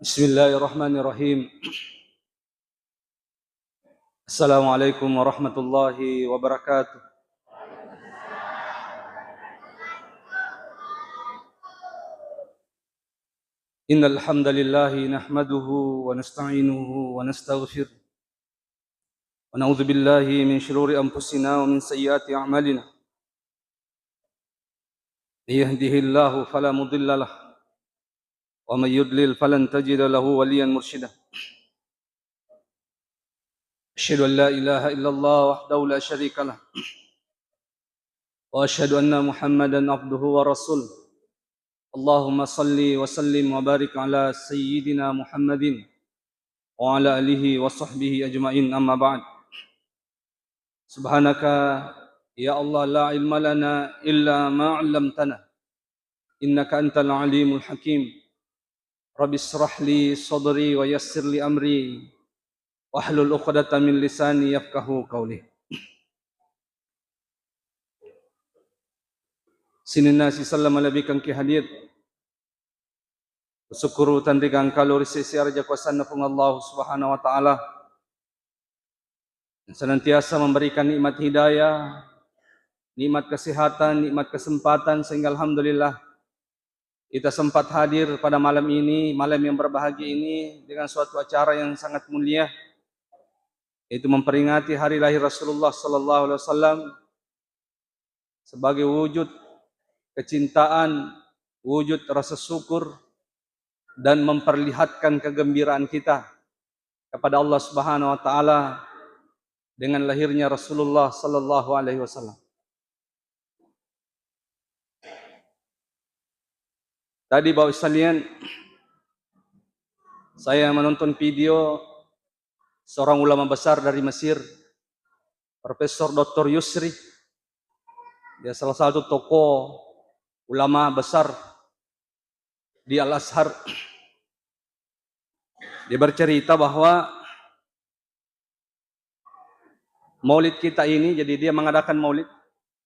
Bismillahirrahmanirrahim. Assalamualaikum warahmatullahi wabarakatuh. Innal hamdalillah nahmaduhu wa nasta'inuhu wa nastaghfiruh wa na'udzu billahi min shururi anfusina wa min sayyiati a'malina. May yahdihillahu fala mudilla lahu wa may yudlil falan tajida lahu waliyan mursyida. Asyhadu an la ilaha illallah wahdahu la syarika lah wa asyhadu anna Muhammadan abduhu wa rasuluh. Allahumma salli wa sallim wa barik ala sayyidina Muhammadin wa ala alihi wa sahbihi ajma'in, amma ba'd. Subhanaka ya Allah la ilma lana illa ma 'allamtana innaka antal alimul hakim. Rabbi israh li sadri wa yassir li amri wahlul 'uqdatam min lisani yafqahu qawli. Sininasi sallama labikang ki hadir. Bersyukuru tandikang kalori sesiarja kuasana pun Allah Subhanahu wa taala yang senantiasa memberikan nikmat hidayah, nikmat kesehatan, nikmat kesempatan, sehingga alhamdulillah kita sempat hadir pada malam ini, malam yang berbahagia ini dengan suatu acara yang sangat mulia, yaitu memperingati hari lahir Rasulullah sallallahu alaihi wasallam sebagai wujud kecintaan, wujud rasa syukur dan memperlihatkan kegembiraan kita kepada Allah Subhanahu wa taala dengan lahirnya Rasulullah sallallahu alaihi wasallam. Tadi Bapak sekalian, saya menonton video seorang ulama besar dari Mesir, Profesor Dr. Yusri. Dia salah satu tokoh ulama besar di Al-Azhar. Dia bercerita bahwa maulid kita ini, jadi dia mengadakan maulid.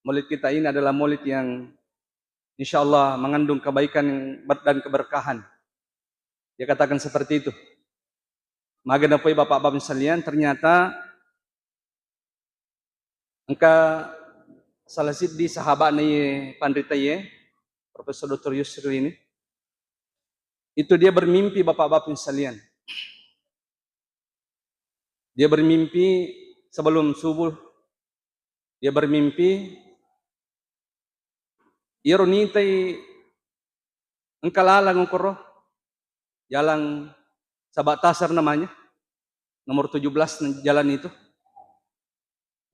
Maulid kita ini adalah maulid yang insyaallah mengandung kebaikan dan keberkahan. Dia katakan seperti itu. Maka dapat bapak-bapak sekalian, ternyata engka salah di sahabat ni pandita ye, Profesor Dr. Yusri ini, itu dia bermimpi bapak-bapak sekalian. Dia bermimpi sebelum subuh, dia bermimpi ironitai engkalalang ukuro jalan Sabat Tasar namanya, nomor 17 jalan itu.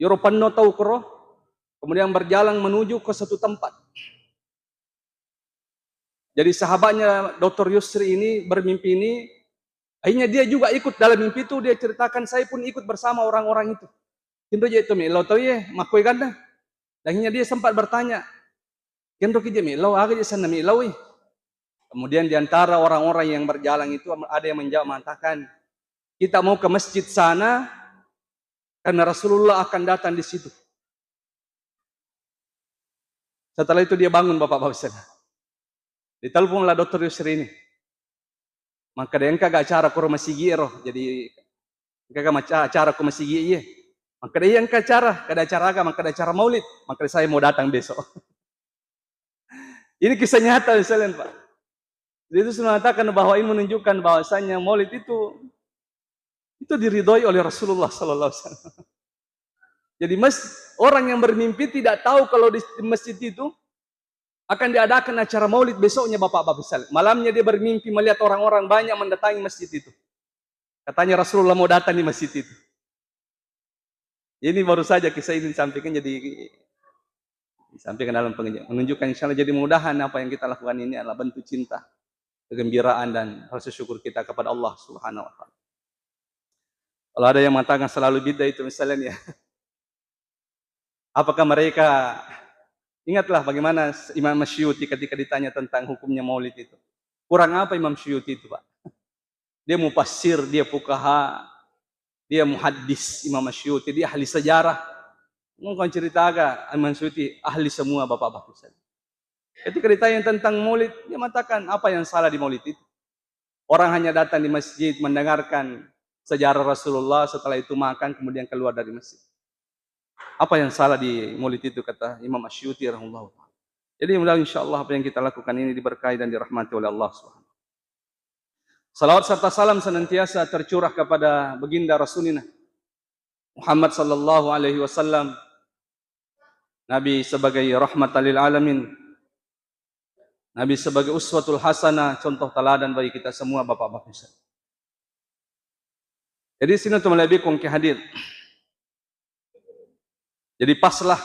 Yoropanno tahu ukuro, kemudian berjalan menuju ke satu tempat. Jadi sahabatnya Dr. Yusri ini bermimpi ini, akhirnya dia juga ikut dalam mimpi itu. Dia ceritakan, saya pun ikut bersama orang-orang itu. Kendo je itu melo tahu ye, makoi ganda. Akhirnya dia sempat bertanya, kendo kije melo, aga je sana melo. Kemudian di antara orang-orang yang berjalan itu ada yang menjawab mengatakan, kita mau ke masjid sana karena Rasulullah akan datang di situ. Setelah itu dia bangun bapak-bapak sekalian. Diteleponlah Dr. Yusri ini. Maka dia kagak acara ko masigi roh, jadi kagak acara ko masigi ye. Maka dia yang acara, kada acara maka ada acara maulid, maka saya mau datang besok. Ini kisah nyata misalnya Pak. Jadi itu mengatakan bahwa ini menunjukkan bahwasanya maulid itu diridhoi oleh Rasulullah sallallahu alaihi wasallam. Jadi orang yang bermimpi tidak tahu kalau di masjid itu akan diadakan acara maulid besoknya bapak-bapak sekalian. Malamnya dia bermimpi melihat orang-orang banyak mendatangi masjid itu. Katanya Rasulullah mau datang di masjid itu. Ini baru saja kisah ini disampaikan, jadi disampaikan dalam pengajian. Menunjukkan insyaallah jadi mudahan apa yang kita lakukan ini adalah bentuk cinta, kegembiraan dan rasa syukur kita kepada Allah Subhanahu wa taala. Kalau ada yang mengatakan selalu bid'ah itu misalnya ya. Apakah mereka ingatlah bagaimana Imam Masyuti ketika ditanya tentang hukumnya maulid itu. Kurang apa Imam Syuti itu, Pak? Dia mufassir, dia fuqaha, dia muhaddis Imam Masyuti, dia ahli sejarah. Mungkin cerita agak Imam Syuti ahli semua bapak-bapak. Ketika ditanya tentang maulid, dia mengatakan apa yang salah di maulid itu. Orang hanya datang di masjid mendengarkan sejarah Rasulullah, setelah itu makan kemudian keluar dari masjid. Apa yang salah di maulid itu, kata Imam Asy'uti rahimahullah. Jadi mudah-mudahan insyaallah apa yang kita lakukan ini diberkahi dan dirahmati oleh Allah Subhanahu. Salawat serta salam senantiasa tercurah kepada baginda Rasulina Muhammad sallallahu alaihi wasallam, Nabi sebagai rahmatan lil alamin, Nabi sebagai uswatul hasanah, contoh teladan bagi kita semua bapak-bapak sekalian. Jadi sini untuk lebih kongki hadir. Jadi paslah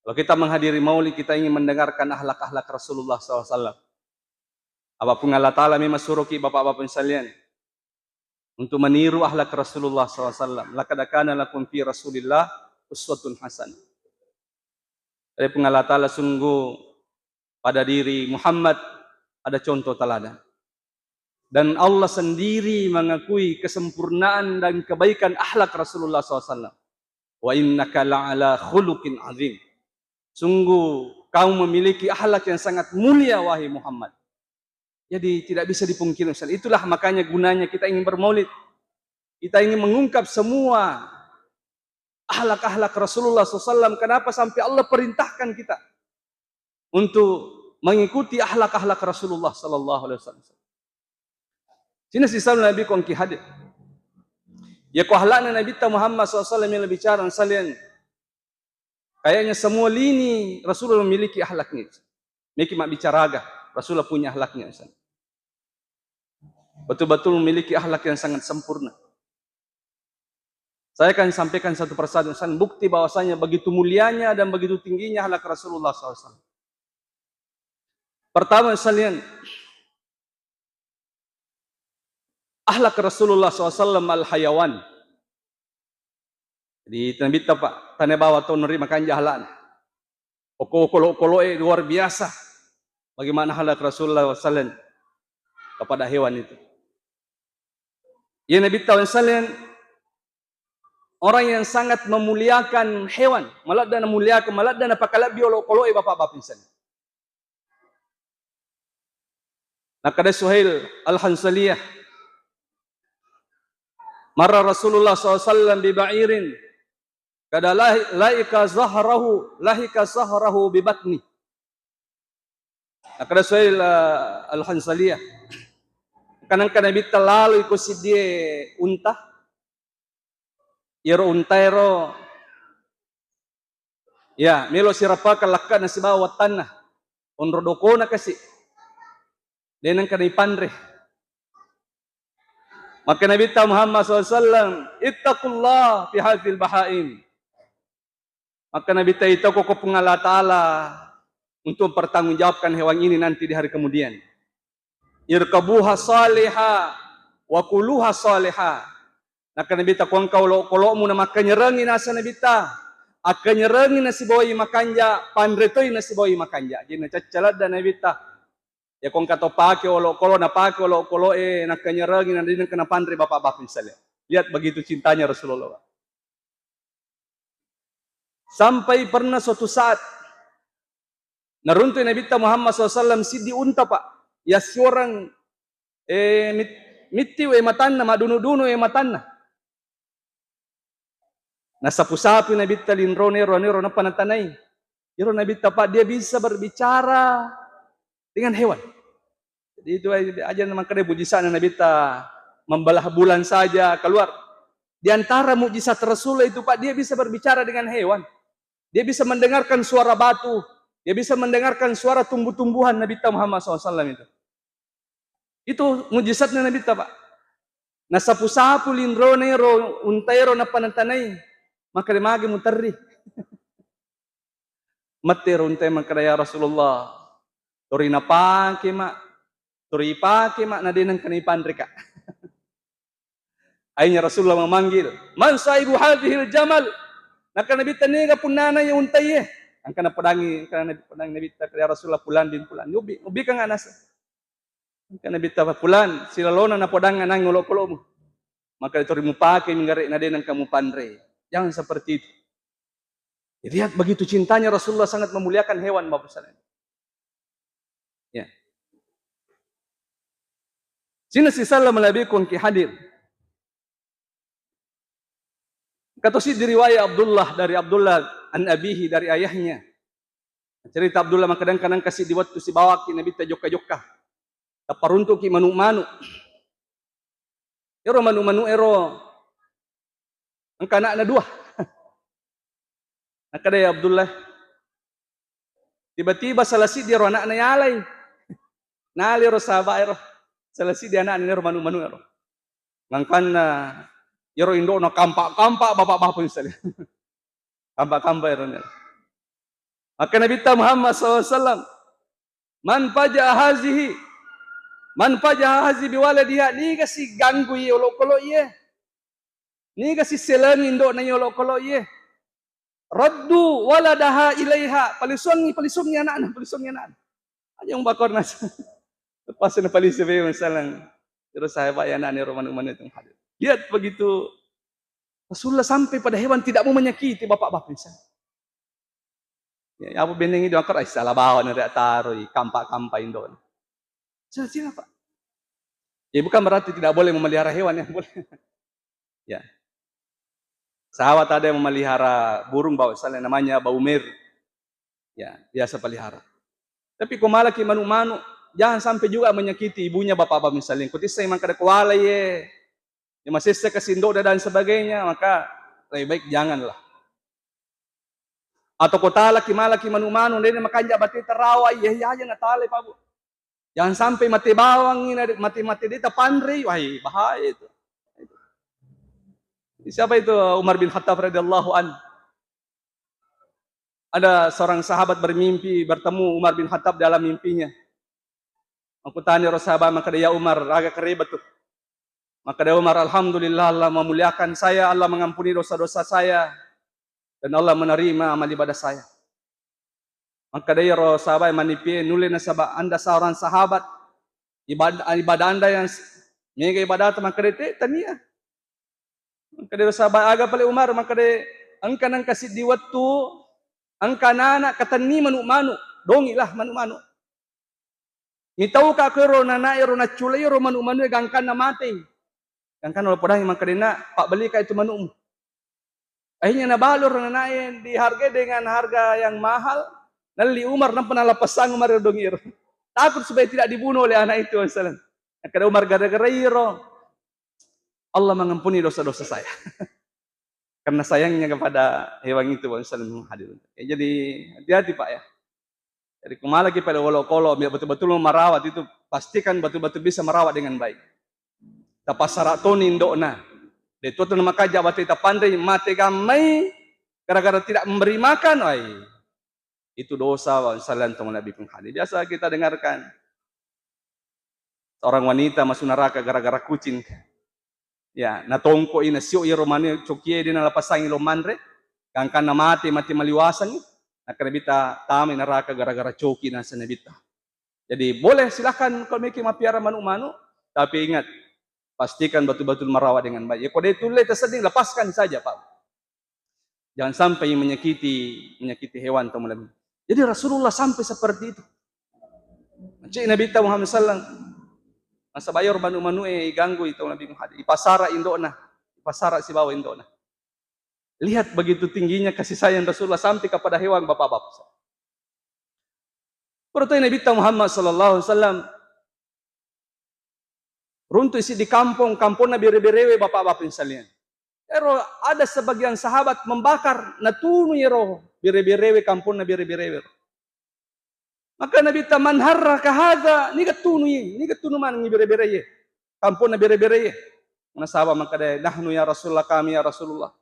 kalau kita menghadiri maulid, kita ingin mendengarkan akhlak-akhlak Rasulullah SAW. Apapun Allah Ta'ala memang suruh bapak-bapak sekalian untuk meniru akhlak Rasulullah SAW. Laqad kana lakum fi Rasulillah uswatun hasanah. Dari Allah Ta'ala sungguh pada diri Muhammad ada contoh teladan. Dan Allah sendiri mengakui kesempurnaan dan kebaikan akhlak Rasulullah SAW. Wa innaka la'ala khuluqin azim. Sungguh kau memiliki akhlak yang sangat mulia wahai Muhammad. Jadi tidak bisa dipungkiri. Itulah makanya gunanya kita ingin bermaulid. Kita ingin mengungkap semua akhlak-akhlak Rasulullah SAW. Kenapa sampai Allah perintahkan kita untuk mengikuti akhlak-akhlak Rasulullah SAW. Sini sisa Nabi kongki hadir. Ya keakhlakan Nabi Muhammad SAW yang lebih bicara salian. Kayaknya semua lini Rasulullah memiliki akhlaknya. Memiliki mak bicara agak. Rasulullah punya akhlaknya. Betul-betul memiliki akhlak yang sangat sempurna. Saya akan sampaikan satu persatu. Bukti bahwasanya begitu mulianya dan begitu tingginya akhlak Rasulullah SAW. Pertama sekalian, akhlak Rasulullah SAW al-hayawan. Jadi Nabi Pak, tanya bawa tahun nerima makan jalan. Okolo luar biasa. Bagaimana akhlak Rasulullah SAW kepada hewan itu. Ya Nabi SAW orang yang sangat memuliakan hewan. Malah dan memuliakan, malah dan apakah biolog-koloi bapak-bapak insan. Nah kada Suhail Al-Hansaliyah. Marra Rasulullah SAW biba'irin. Kada lahika zahrahu bibatni. Kada Suhail Al-Hansaliyah. Kanang Nabi terlalu ikut si dia unta. Iro untairo. Ya, melo sirapa kalakka na si bawat tanah. Onrodoko na kasi. Denang kanay pandre. Maka Nabi Muhammad SAW, ittaqullah fi hadhil bahaim. Maka Nabi itu kok Allah Ta'ala untuk pertanggungjawabkan hewan ini nanti di hari kemudian. Irkabuha salihah wa kuluha salihah. Maka Nabi kung kalau mo na makanyerangin asa Nabi akanyerangin na si boy makanja, panretoy na si boy makanja. Jadi nacacalad na Nabi ya kung katopake olo-kolo napake olo-kolo nakanyerangin na din ng panre bapak-bapak misalnya. Lihat begitu cintanya Rasulullah. Sampai pernah suatu saat naruntuy Nabi Muhammad SAW si di unta pak. Ya seorang mitiw matan na maduno-duno matan na. Nasapu-sapu Nabi linro-nero na panatanay. Iro Nabi pak dia bisa berbicara dengan hewan. Jadi itu aja memang kada mujizat Nabi membelah bulan saja keluar. Di antara mujizat Rasul itu Pak, dia bisa berbicara dengan hewan. Dia bisa mendengarkan suara batu, dia bisa mendengarkan suara tumbuh-tumbuhan Nabi Muhammad SAW itu. Itu mujizatnya Nabi Pak. Nasapu-sapu linro-nero untairo na panantanay, maka dimagi mutarri. Matir untay makadaya Rasulullah. Turi na pake mak, turi pake mak na din ang kanipan reka. Akhirnya Rasulullah memanggil, man sahibu hadhil jamal. Naka Nabi taniga punana yung untay Ang kana padangi Nabi kaya Rasulullah pulan din pulan. Ubi ka nga nasa. Ang kana Nabi pulan, sila lona na podang nang ngulo-kulo mo. Maka ito rin mo pake minggari na din ang kamupanre. Jangan seperti itu. Lihat begitu cintanya Rasulullah sangat memuliakan hewan Bapak Saudara. Ya. Sina si sallam malabikun ki hadir. Kata si diriwayat dari Abdullah an abihi dari ayahnya. Cerita Abdullah kadang-kadang kasih di waktu si bawa ki Nabi tajokka-jokka. Taparuntu ki manu-manu. Ero manu-manu ero. Ang kana na dua. Nakada ya Abdullah. Tiba-tiba salasi dia ro anak na yalay. Nali ro saba ero. Salasi dia anak ni ro manu-manu ero. Ngangkan na ero indo na kampak-kampak bapak-bapak misalnya. Kampak-kampak ero niya. Maka Nabi Muhammad SAW, man paja hazihi biwaladiha, ni kasi ganggu ye olok-olok ye. Ni kasi selangi indo na ye olok-olok ye. Raddu waladaha ilaiha, palisong ni anak. Aja yung bakor na siya. Lepas na palisong yung salang, pero sahabat ya anak ni Roman-Roman itu hadir. Lihat begitu, Rasulullah sampai pada hewan tidak mau menyakiti bapak-bapak misalnya. Ya, apa beneng itu akar ay salah bawa na taroy kampak-kampak indo. Sila Pak. Ya bukan berarti tidak boleh memelihara hewan ya, boleh. Ya. Sahabat ada yang memelihara burung bawa misalnya namanya baumir. Ya, biasa pelihara. Tapi kau malah ki manu-manu, jangan sampai juga menyakiti ibunya bapak-bapak misalnya. Kuti saya memang kada kuala ye. Ya masih saya kasindo dan sebagainya, maka lebih baik janganlah. Atau kota laki manu-manu, dia makanya bati terawa, iya aja natale Pak Bu. Jangan sampai mati bawang ini, mati dia pandri, wah bahaya itu. Siapa itu Umar bin Khattab radhiyallahu an? Ada seorang sahabat bermimpi bertemu Umar bin Khattab dalam mimpinya. Aku tanya sahabat, maka dia Umar agak keribet tuh. Maka dia Umar, alhamdulillah Allah memuliakan saya, Allah mengampuni dosa-dosa saya. Dan Allah menerima amal ibadah saya. Maka dia sahabat manipi nulis na sahabat anda seorang sahabat ibadah anda yang mega ibadah maka dia tania. Maka dia sahabat agak pali Umar maka dia angka nang kasih di waktu angka nana katani manu-manu dongilah manu-manu. Mitau ka ko ro nana ro na chulay ro manu-manu gangkan na mati. Gangkan wala podang maka dia pak beli ka itu manu. Akhirnya nabalur nanain dihargai dengan harga yang mahal. Nali Umar nang penalapasang Umar dongir. Takut supaya tidak dibunuh oleh anak itu. Kata Umar gara-gara iro. Allah mengampuni dosa-dosa saya. Karena sayangnya kepada hewan itu. Ya, jadi hati-hati Pak ya. Jadi kemana lagi pada wolok-kolok. Biar betul-betul merawat itu. Pastikan betul-betul bisa merawat dengan baik. Tapasaratoni indokna. Itu tuh nama kajak batu kita pandai mati gamai gara-gara tidak memberi makan, itu dosa salan tong Nabi penghadi. Biasa kita dengarkan seorang wanita masuk neraka gara-gara kucing. Ya, natongko ina sio i romani cokie di nalapasang ilomandre, kangkan na mati maliwasan ni, nakarabita tama neraka gara-gara coki na sanabita. Jadi boleh silakan kalau mikir mapiara manu-manu, tapi ingat pastikan betul-betul merawat dengan baik. Ya, kalau dia tulis tersedih, lepaskan saja Pak. Jangan sampai menyakiti hewan atau malam. Jadi Rasulullah sampai seperti itu. Cik Nabi Muhammad SAW, masa bayar manu-manu ganggu itu Nabi Muhammad. Ipasara indona, ipasara si bawa indona. Lihat begitu tingginya kasih sayang Rasulullah sampai kepada hewan bapak-bapak. Pertama Nabi Muhammad SAW. Runtuh isi di kampung Nabi Rewe bapak-bapak misalnya. Ero ada sebagian sahabat membakar natunu yero bire-birewe kampung Nabi Rewe. Maka Nabi taman harra kahada ni ketunu man ni bire-bire kampung Nabi Rewe. Mana sahabat maka dia nahnu ya Rasulullah kami ya Rasulullah.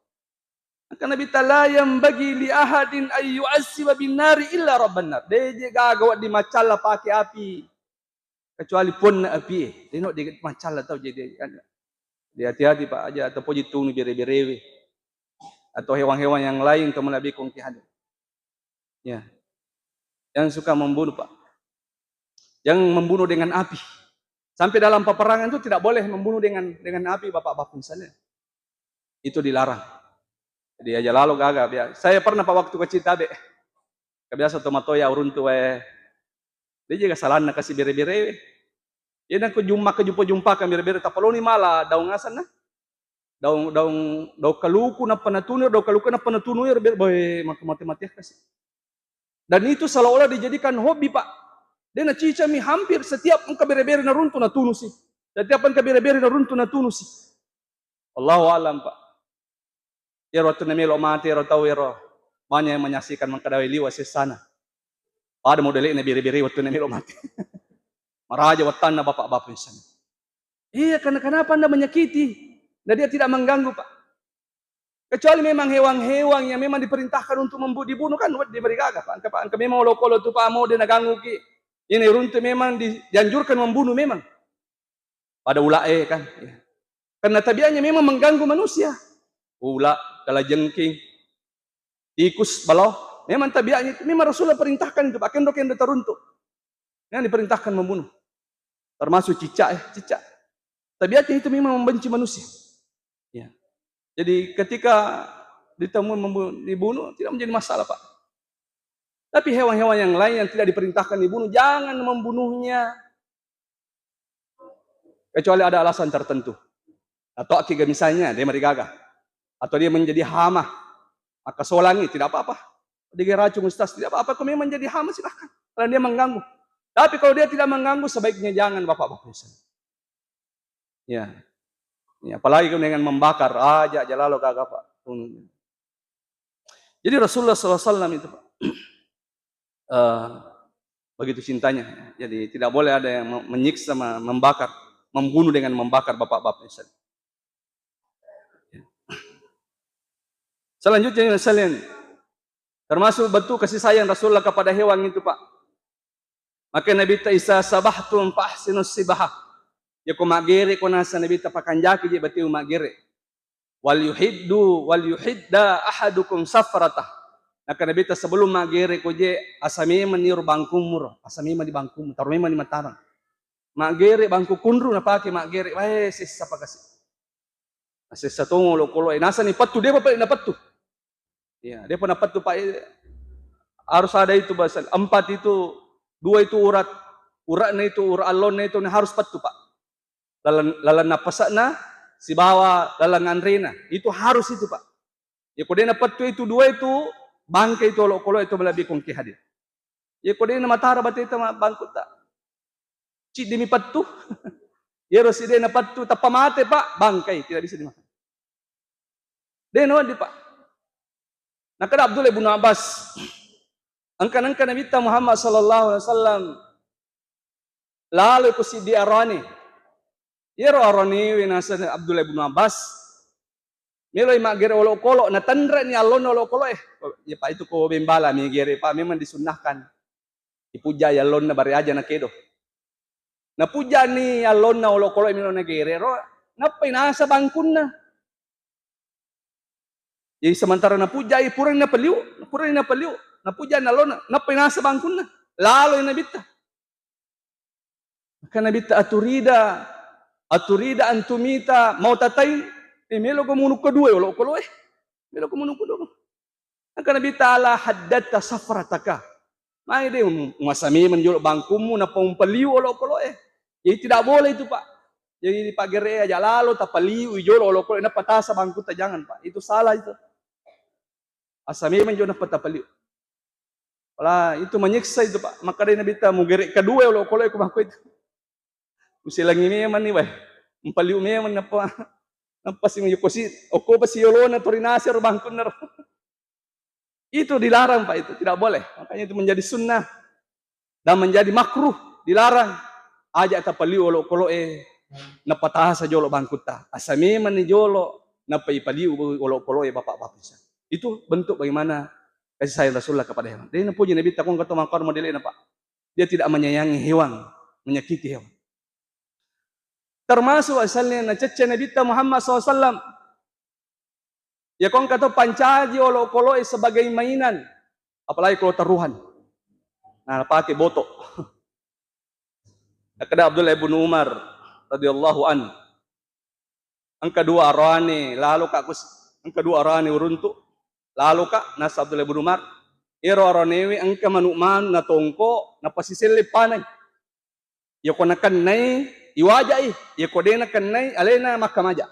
Maka Nabi talayam bagi li ahadin ayu asiba bin nari illa rabban nar. Dia gagawa di macala pakai api. Kecuali pun na api, tengok dia macam lah tahu jadi dia hati-hati Pak aja atau pojitung bire-birewe atau hewan-hewan yang lain teman Nabi kongki hadir. Ya, yang suka membunuh Pak, yang membunuh dengan api. Sampai dalam peperangan itu tidak boleh membunuh dengan api bapak-bapak misalnya. Itu dilarang. Jadi aja lalu gagap ya. Saya pernah Pak waktu kecil tabe, kebiasa tomatoya urun tua. Dia juga salah nak kasih bire-bire. Ina ko jumpa kan bere-bere tapaloni mala daung asan na. Daung kaluku na panatuno, daung kaluku na panatuno ya boy mati kasih. Dan itu seolah-olah dijadikan hobi Pak. Dia na cicami hampir setiap engka bere-bere na runtuh na tunu sih. Setiap engka bere-bere na runtuh na tunu sih. Allahu alam Pak. Ya waktu na melo mati ero tahu ero. Banyak yang menyaksikan mengkadawai liwas sana. Pada model ini bere-bere waktu na melo mati. Maraja watan na bapak-bapak di sana. Iya, karena kenapa Anda menyakiti? Dan dia tidak mengganggu, Pak. Kecuali memang hewan-hewan yang memang diperintahkan untuk dibunuh kan diberi gagah, Pak. Angka memang kalau itu Pak mau dia ganggu ki. Ini runtuh memang dianjurkan membunuh memang. Pada ulae kan. Karena tabiatnya memang mengganggu manusia. Ula, kalajengking, tikus, balau. Memang tabiatnya itu. Memang Rasulullah perintahkan itu. Pak, kendok yang teruntuk. Yang diperintahkan membunuh. Termasuk cicak. Tabiatnya itu memang membenci manusia. Ya. Jadi ketika dibunuh tidak menjadi masalah Pak. Tapi hewan-hewan yang lain yang tidak diperintahkan dibunuh, jangan membunuhnya. Kecuali ada alasan tertentu. Atau akibat misalnya dia merigagah. Atau dia menjadi hama. Maka solangi tidak apa-apa. Dia racun ustaz tidak apa-apa. Kalau memang menjadi hama silahkan. Karena dia mengganggu. Tapi kalau dia tidak mengganggu, sebaiknya jangan bapak-bapak. Ya, apalagi dengan membakar, aja lalu kagak Pak. Jadi Rasulullah SAW itu Pak, begitu cintanya. Jadi tidak boleh ada yang menyiksa, membakar, membunuh dengan membakar bapak-bapak. Selanjutnya sekalian, termasuk bentuk kasih sayang Rasulullah kepada hewan itu Pak. Maka Nabi Isa sabahtum fahsinus sibahah. Ya ko magere ko nasa Nabi ta pakanjaki je bati magere. Wal yuhidda ahadukum safratah. Maka Nabi ta sebelum magere ko je asami menir bangkumur, asami di bangkum, taruh di matarang. Magere bangku kunru na pake magere, wae sisa pa kasi. Sisa tungo lo kolo nasa ni patu dia pa na patu. Ya, dia pa na patu pa harus ada itu bahasa. 4 itu 2 itu urat na itu urat alon na itu harus patu Pak. Lalan napasak na si bawa lalangan rena itu harus itu Pak. Ya kode na patu itu 2 itu bangkai itu kolo itu lebih kongki hadir. Ya kode na matara bati itu bangkut tak. Cik demi patu. Ya roside na patu tapamate Pak bangkai tidak bisa dimakan. Deno di Pak. Nakada Abdullah bin Abbas angka Nabi Muhammad sallallahu alaihi wasallam lalu ku si diarani yero arani winasa Abdullah bin Abbas meloi magere olo kolo na tandra ni alon olo kolo ya Pak itu ko bembala mi gere Pak memang disunnahkan ipuja ya alon na bari aja na kedo na puja ni alon na olo kolo mino na gere ro napay nasa bangkun na. Jadi sementara na puja purang na paliu napuja na lona napay nasa bangkun na lalo yung nabita. Maka nabita aturida antumita mau tatay melo kumunuk kedua wala kolo melo kumunuk kedua. Maka nabita ala haddata safrataka. May de masami menjual bangkumu na paumpaliu wala kolo Jadi tidak boleh itu Pak. Jadi pagere aja lalu tapaliu ijolo wala kolo na patasa bangkut jangan Pak. Itu salah itu. Asami menjual na patapaliu. Wala itu menyiksa itu Pak. Maka dia Nabi ta mugere kedua ulo kolay kumako itu. Usilang ini man ni bay. Empaliu me man napa sing yukosi oko pa si yolo na torinasi or bangkun na. Itu dilarang Pak itu, tidak boleh. Makanya itu menjadi sunnah dan menjadi makruh, dilarang. Aja ta paliu ulo kolo napataha sa jolo bangkut ta. Asami man ni jolo napaipaliu ulo kolo bapak-bapak. Itu bentuk bagaimana kasih sayang Rasulullah kepada hewan. Dia puji Nabi takung kata makar model ini Pak. Dia tidak menyayangi hewan, menyakiti hewan. Termasuk asalnya nacece Nabi Muhammad SAW. Ya kong kata pancaji olo-kolo sebagai mainan. Apalagi kalau taruhan. Nah, pakai botok. Kada Abdullah bin Umar radhiyallahu an. Ang kedua arane lalu kakus ang kedua arane uruntuk. Lalu Kak, nasa Abdullah bin Umar, iro aranewi ang kamanukman na tongko na pasisilip panay. Ya ko nakanay iwajai, ya ko dena kanay alena makamaja.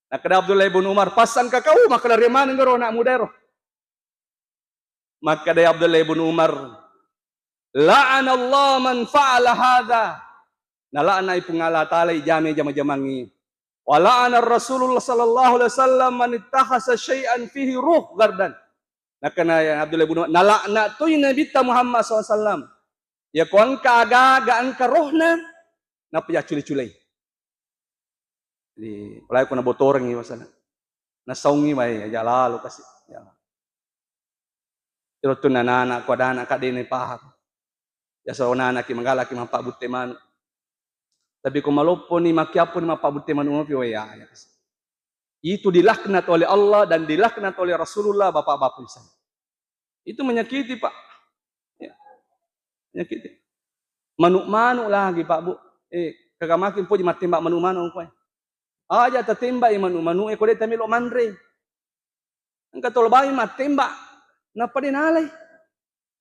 Nakada Abdullah ibn Umar pasan ka kau makala riman ngaro na mudero. Maka dari Abdullah ibn Umar, la'ana Allah man fa'ala hadha. Nala'na ipungala talay jami jama-jamangi. Wa la'ana Rasulullah sallallahu alaihi wasallam man ittakhasa syai'an fihi ruh gardan. Nakana ya Abdullah ibn Umar, nala'na tu Nabi Muhammad SAW. Ya kuan ka aga ang karohna na paya culi-culay. Jadi, palagi ko na botorang iwasan. Nasaungi may ya lalo kasi. Ya. Pero tu nanana ko dana ka din pahak. Ya sa unana ki mangala ki mapabuti man. Tapi kung malopo ni makiapo ni mapabuti man umapi ya. Itu dilaknat oleh Allah dan dilaknat oleh Rasulullah bapak-bapak Islam. Itu menyakiti Pak. Ya. Menyakiti. Manuk-manuk lagi Pak Bu. Kagamakin po di matimbak manuk-manuk ko. Aja tatembak manu-manu ko dito milo manre. Ang katulbay matembak na pa dinalay.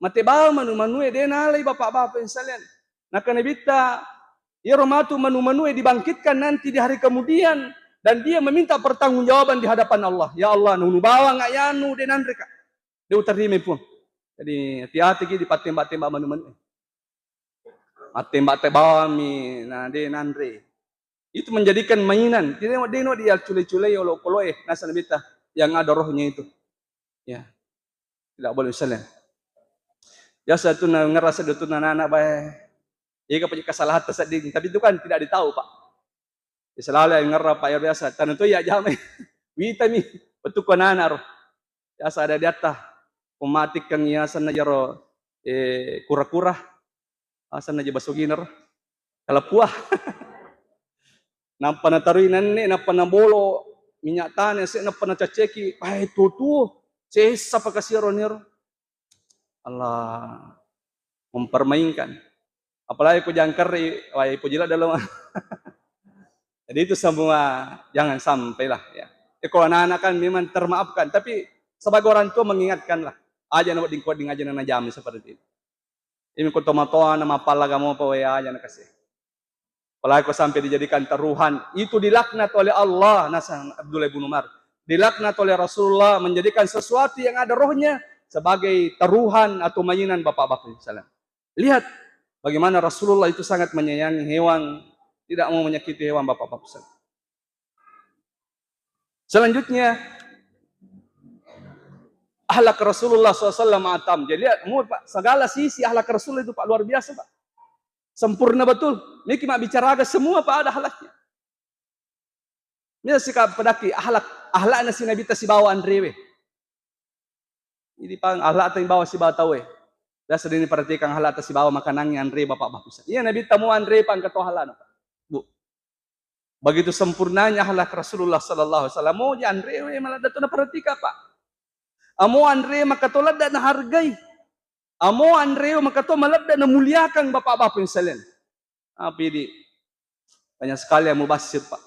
Matibaw manu-manu dinalay bapak-bapak insalian. Nakanibita iromatu manu-manu dibangkitkan nanti di hari kemudian dan dia meminta pertanggungjawaban di hadapan Allah. Ya Allah, nunubawa ngayanu dinanre ka. Dia utarime pun. Jadi hati-hati ki di patembak-tembak manu-manu. Matembak-tembak mi na dinanre. Itu menjadikan mainan. Tidak dia culai-culai olok-olok nasa nabita yang ada rohnya itu. Ya. Tidak boleh misalnya. Ya satu ngerasa itu anak baik. Ya kepada kesalahan tersedih. Tapi itu kan tidak ditahu Pak. Ya, selalu yang ngerap Pak ya biasa. Tanah itu ya jamai. Wita mi. Betul kan anak roh. Ya ada di atas. Pematik kang iasan aja roh. Kura-kura. Asan aja basuginar. Kalau puah. Nampak na taruinan ni, nampak na bolo, minyak tanah, nampak na caceki, ay tutu, sesa pakasiro niro. Allah, mempermainkan. Apalagi ko jangkar, ay pujila dalam. Jadi itu semua, jangan sampailah. Ya. Kalau anak-anak kan memang termaafkan, tapi sebagai orang tua mengingatkanlah. Aja na dingkoding aja na najami seperti itu. Ini ko tomatoan na mapalaga mo pa, aja na kasi. Apalagi kau sampai dijadikan taruhan, itu dilaknat oleh Allah, nasa Abdullah bin Umar. Dilaknat oleh Rasulullah menjadikan sesuatu yang ada rohnya sebagai taruhan atau mainan bapak-bapak SAW. Lihat bagaimana Rasulullah itu sangat menyayangi hewan, tidak mau menyakiti hewan bapak-bapak SAW. Selanjutnya, akhlak Rasulullah SAW atam. Jadi lihat, segala sisi akhlak Rasulullah itu Pak luar biasa Pak. Sempurna betul. Miki mak bicara agak semua Pak ada akhlaknya. Mila sikap pedaki akhlaknya si Nabi ta si bawa Andrewe. Ini pang akhlak yang bawa si bawa tahu Biasa ini perhatikan akhlak ta si bawa makanannya Andre bapak bapak. Iya Nabi tamu Andre pang ketua halan. Bu. Begitu sempurnanya akhlak Rasulullah sallallahu alaihi wasallam. Mo di Andrewe malah dato na perhatikan Pak. Amo Andre makatolad na hargai. Amo Andreo makato malabda na muliakan bapak-bapak yung salen. Pidi. Banyak sekali yang mubasir Pak.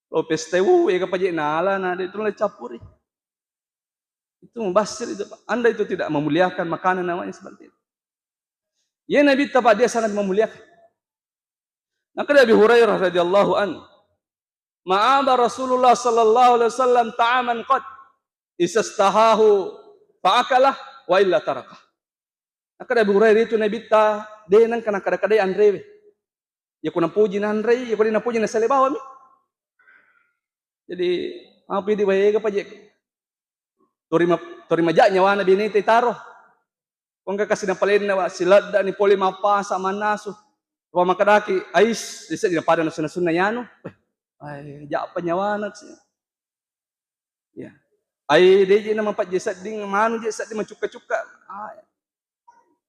Lopez tewu, kapaji nala na dito na capuri. Itu mubasir itu Pak. Anda itu tidak memuliakan makanan namanya seperti itu. Ya Nabi Pak dia sangat memuliakan. Maka Abi Hurairah radhiyallahu an. Ma'aba Rasulullah sallallahu alaihi wasallam ta'aman qad isastahahu fa'akalah wa illa tarakah. Nakada Hurairah itu Nabi ta denang kana kada-kada Andre. Ya kuna puji na Andre, ya kuna puji na salebawa mi. Jadi apa di bae ka paje. Torima ja nyawa na binete taro. Kung ka kasi na palen na silada ni poli mapa sa manaso. Wa makadaki ais disa dina pada na sunna yano. Ay ja pa nyawa na siya. Ya. Ay deje na mapajesa ding manu je sa di macuka-cuka. Ay.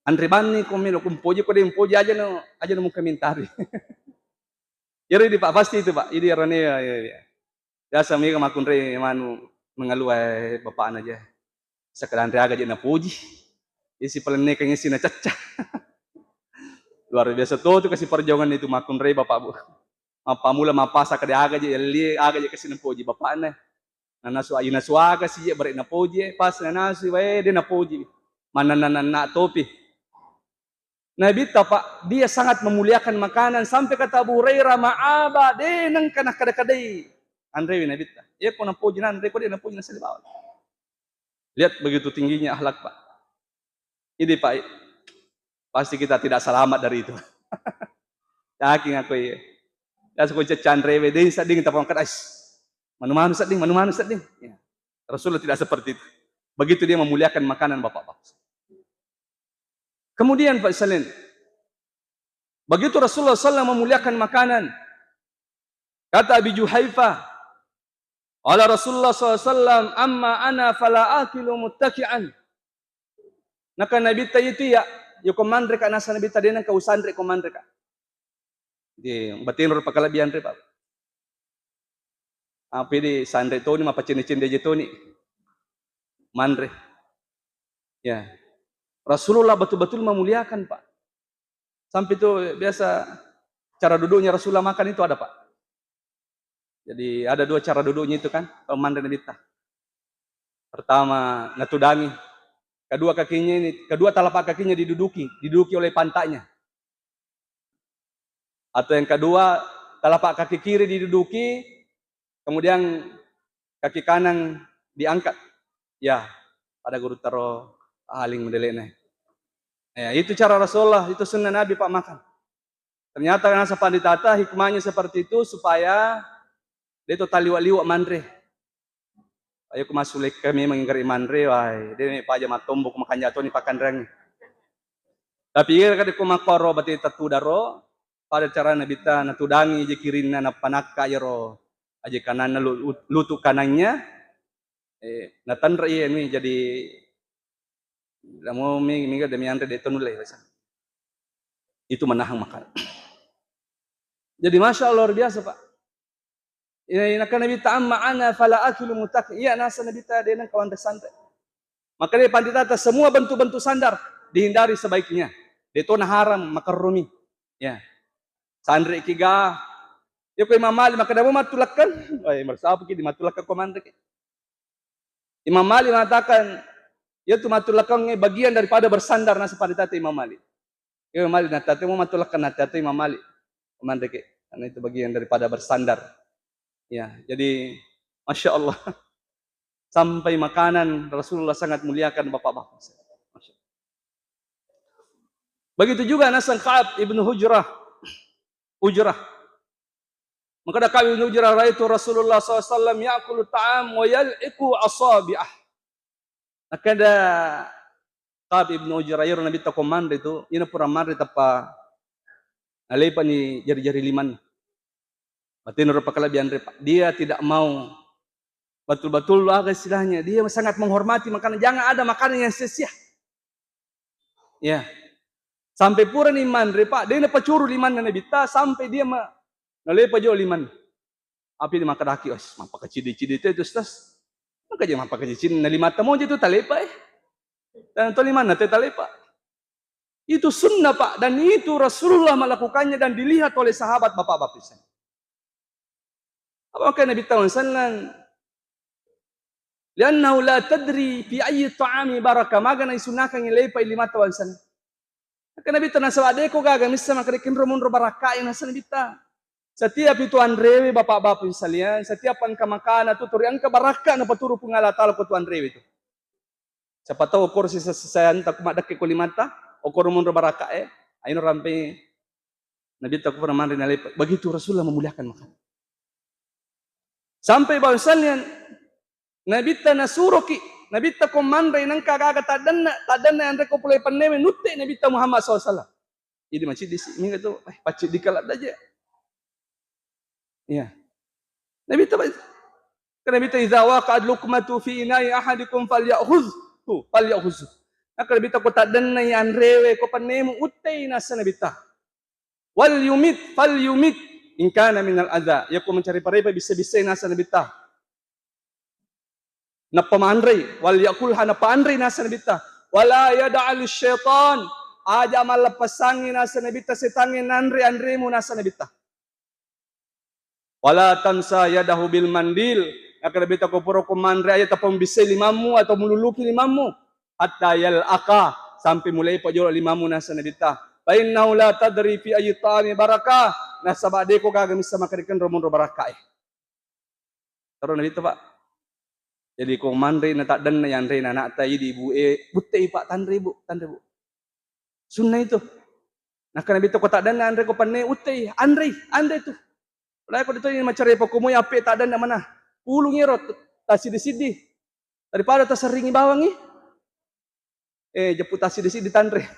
Andre bani kumino kumpuji ko din puji aja no mo komentari. Iri di Pak pasti itu Pak. Ini rone ya. Biasa mi kamakun re manu mengaluai bapak aja. Sekedar Andre aja na puji. Isi pelene kang isi na cacah. Luar biasa tuh kasih perjuangan itu makun re bapak Bu. Apa mula mapasa kada aga je li aga je kasih na puji bapak na. Nanasu ayuna suaga si je bari na puji pas nanasu wae de na puji. Manananan na topi. Nabi Pak, dia sangat memuliakan makanan sampai kata Abu Hurairah ma'aba denang kana kada-kadai. Andre Nabi ta. Ya ko napuji Andre ko dia napuji nasi bawal. Lihat begitu tingginya akhlak Pak. Ini Pak, pasti kita tidak selamat dari itu. Yakin aku ya. Ya suku cecan rewe deh sading kita pangkat ais. Manu-manu sading. Ya. Rasulullah tidak seperti itu. Begitu dia memuliakan makanan bapak-bapak. Kemudian Pak Salin, begitu Rasulullah SAW memuliakan makanan, kata Abi Juhaifah, ala Rasulullah SAW, amma ana fala akilu muttaki'an. Naka Nabi itu ya, yung komandre ka nasa Nabi din ang kausandre komandre ka. Di batin ro pakalabihan re Pak. Apa di sandre to ni mapacini-cindi to ni mandre. Ya. Rasulullah betul-betul memuliakan Pak. Sampai itu biasa cara duduknya Rasulullah makan itu ada Pak. Jadi ada dua cara duduknya itu kan, komandre Nabi. Pertama natudangi. Kedua telapak kakinya diduduki oleh pantatnya. Atau yang kedua, telapak kaki kiri diduduki, kemudian kaki kanan diangkat. Ya, pada guru taro aling modelnya. Ya, itu cara Rasulullah, itu sunnah Nabi Pak makan. Ternyata nasa panditata hikmahnya seperti itu supaya dia itu taliwa-liwa mandre. Ayo ku masulik kami mengingkari mandre, wah, dia pa aja matombok makan jatuh ni pakan rang. Tapi ia kada ku makoro bati tatu daro pada cara Nabi ta natudangi je kirinna na panakka yaro aja kanan lutu kanannya natanra iya ni jadi lamo mingga demi andre de tonulai itu menahan makan. Jadi masya Allah luar biasa Pak. Ini nak Nabi ta'amma ana fala akilu mutak. Iya nasa Nabi ta dengan kawan santai. Maka dia pandita semua bentuk-bentuk sandar dihindari sebaiknya. Itu haram makarrumi. Ya. Sandre kiga. Ya ko Imam Malik maka dapat matulakan. Ay marsapo ki di matulakan komandre ki. Imam Malik mengatakan yaitu matulakan bagian daripada bersandar nasa pandita Imam Malik. Imam Malik natate mo matulakan natate Imam Malik. Komandre ki. Karena itu bagian daripada bersandar. Ya, jadi masya Allah sampai makanan Rasulullah sangat muliakan bapak-bapak. Begitu juga Nasan Ka'ab ibnu Ujrah. Maka ada Ka'ab ibnu Ujrah raitu Rasulullah SAW ya'kulu ta'am wa yal'iku asabi'ah. Maka ada Ka'ab ibnu Ujrah yaro Nabi ta komando itu, ina pura mari tapa alay pa ni jari-jari liman. Batin pakalabihan dia tidak mau betul-betul agak istilahnya dia sangat menghormati makanan, jangan ada makanan yang sia-sia. Ya. Sampai pura ni man Pak, dia nak pacuru liman na nabita sampai dia nalepa jo liman. Api di makadaki os, mapakacidi-cidi itu tas. Maka dia mapakacidi na limata mo itu talepa Dan to liman na talepa. Itu sunnah Pak, dan itu Rasulullah melakukannya dan dilihat oleh sahabat bapak-bapak. Apakah Nabi SAW? Liannahu la tadri fi ayyi ta'ami baraka magana isunaka ngilepa ilima tawansan. Maka Nabi SAW adeko gaga misa makarikin romun baraka yang nasa Nabi ta. Setiap itu andrewe bapak-bapak sekalian, setiap angka makanan tu turi angka baraka na paturu pungalatala ko tu andrewe itu. Siapa tahu okor si sasayan tak madak ko limata, okor romun baraka ayun rampe Nabi ta ko pernah nalepa. Begitu Rasulullah memuliakan makanan. Sampai bahwasannya Nabi ta nasuroki, Nabi ta komandai nang kagaga tadanna yang reko pulai paneme nutte Nabi ta Muhammad SAW. Jadi masih di sini itu, pacik dikalat aja. Iya. Nabi ta idza waqa'at luqmatu fi ina'i ahadikum falyakhudhu. Maka Nabi ta ko tadanna yang rewe ko panemu utte nasa Nabi ta. Wal yumit in kana minal adha, ya ko mencari parepa bisa-bisa nasa nabita. Na pamandray, wal yakulha na paandray nasa nabita. Wala yada'al syaitan, aja malapasangin nasa nabita setangin andre mo nasa nabita. Wala tansa yadahu bil mandil, akan nabita ko puro kumandray ayat tapong bisa limamu atau mululuki limamu. Hatta yal'aka, sampai mulai pa jo limamu nasa nabita. Fa innahu la tadri fi ayyi ta'ami barakah. Nah sabade ko kagamis sa makadikan romon ro barakah. Taro na dito Pak. Jadi kung manre na takdan na yan re na natay di ibu butte Pak tanre bu. Sunnah itu. Nah kana bito ko takdan na andre ko panne utte andre tu. Wala ko dito yung macare pa kumoy ape takdan na mana. Pulong iro tasidi-sidi. Daripada tasaringi bawang jeput tasidi-sidi tanre.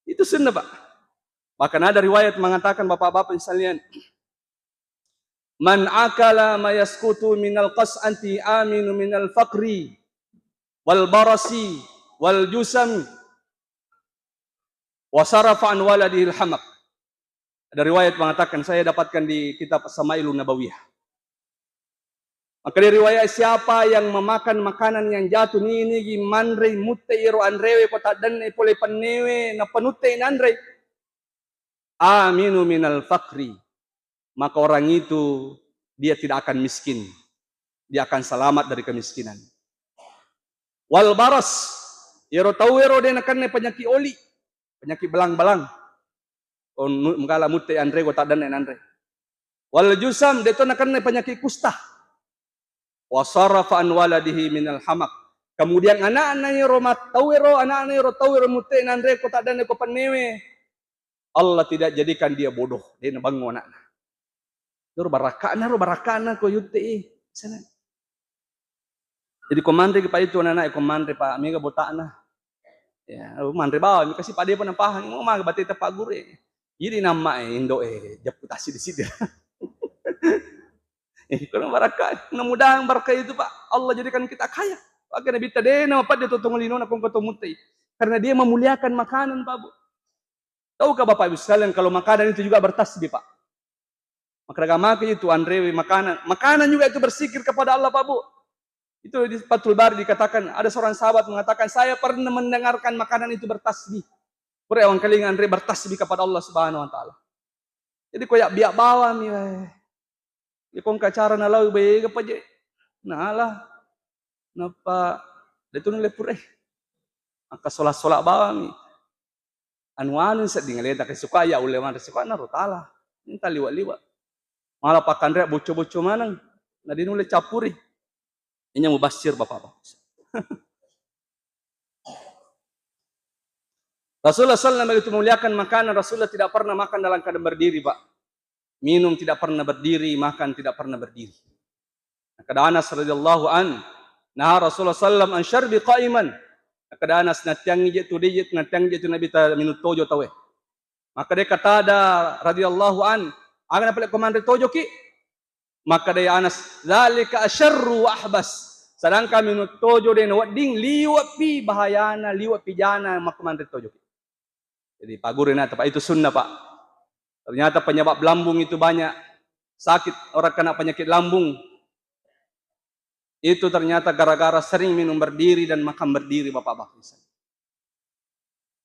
Itu sunnah Pak. Bahkan ada riwayat mengatakan bapak-bapak sekalian, man akala ma yasqutu minal qas'anti aminu minal faqri wal barasi wal jusam wa sarafa an waladihil hamaq. Ada riwayat mengatakan, saya dapatkan di kitab Samailun Nabawiyah. Maka dari riwayat siapa yang memakan makanan yang jatuh ni manre mutte iro anrewe ko tadan pole panewe na panutte nanre aminu minal faqri, maka orang itu dia tidak akan miskin, dia akan selamat dari kemiskinan. Wal baras, iro tawero dia akan penyakit oli, penyakit belang-belang. On mengala mutte andre ko tadan andre. Wal jusam dia tu akan penyakit kusta. Wasarafa an waladihi minal hamaq. Kemudian anak-anaknya romat tawero, anak-anaknya ro tawero mutte andre ko tadan ko panewe. Allah tidak jadikan dia bodoh, dia nabangun anaknya. Ro barakana ko yutte sana. Jadi komandre pa itu anak komandre pa amiga botana. Ya, mandre bawa mi kasi pade pa ng pahang mo mga batita pa gure. Jadi nama indo japutasi di sini. Kurang barakah, mudah-mudahan barakah itu Pak. Allah jadikan kita kaya. Pakai nabi tade na pa dia tutungulino na kung katumuti. Karena dia memuliakan makanan Pak Bu. Tahukah Bapak Ibu sekalian kalau makanan itu juga bertasbih Pak? Maka agama itu andrewi makanan juga itu berzikir kepada Allah Pak Bu. Itu di Fathul Bari dikatakan ada seorang sahabat mengatakan saya pernah mendengarkan makanan itu bertasbih. Pura awang kaling andre bertasbih kepada Allah Subhanahu wa taala. Jadi koyak biak bawa mi ya kong kacara na law be ka paje. Naala napa dito nang lepure. Maka sola-sola bawa mi. Anu sa dingaleta kay sukaya uleman suka na rotala. Minta liwa-liwa. Malah pakandre boco-boco manang na dinule capuri. Inya mubasir Bapak. Rasulullah SAW begitu muliakan makanan, Rasulullah tidak pernah makan dalam keadaan berdiri Pak. Minum tidak pernah berdiri, makan tidak pernah berdiri. Kata Anas radhiyallahu an, nah Rasulullah SAW an syarbi qa'iman. Kata Anas natiang je tu dijit natiang je tu Nabi ta minut tojo tawe. Maka dia kata ada radhiyallahu an, akan apa komando tojo ki? Maka dia Anas, zalika asyarru wa ahbas. Sedangkan minut tojo dia wading liwat pi bahayana, liwat pi jana mak komando tojo ki. Jadi pagurin atau Pak itu sunnah Pak. Ternyata penyebab lambung itu banyak. Sakit orang kena penyakit lambung. Itu ternyata gara-gara sering minum berdiri dan makan berdiri Bapak-bapak.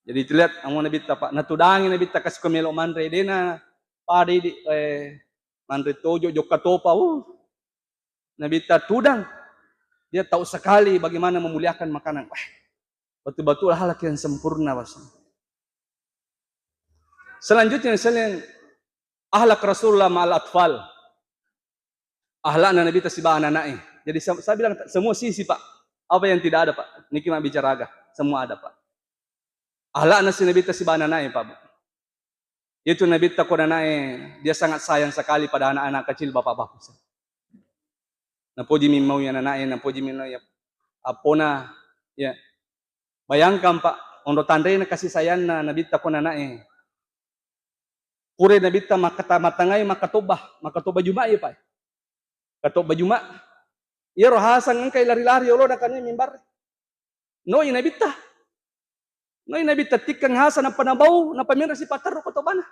Jadi lihat amun nabi ta Pak, natudangi nabi ta kas kumelo manre dena pade di manre tojo jok katopa. Nabi ta tudang. Dia tahu sekali bagaimana memuliakan makanan. Betul-betul hal yang sempurna Pak. Selanjutnya misalnya ahlak Rasulullah ma'al atfal. Ahlakna nabi ta si anak-anak. Jadi saya bilang semua sisi Pak. Apa yang tidak ada Pak? Niki mah bicara agak. Semua ada Pak. Ahlak nasi Nabi ta si bananai Pak. Itu Nabi ta ko nanai, dia sangat sayang sekali pada anak-anak kecil Bapak-bapak. Napoji mimau ya nanai, napoji mimau ya apona ya. Bayangkan Pak, ondo tandai na kasih sayang na Nabi ta ko nanai. Pure Nabi ta makatamatangay makatobah Jumat ya Pak. Katobah Jumat. Iya rohasan ng kay lari-lari ulo na kanya mimbar. No inabita. No inabita tikang hasan na panabaw na pamirra si patar ko to bana.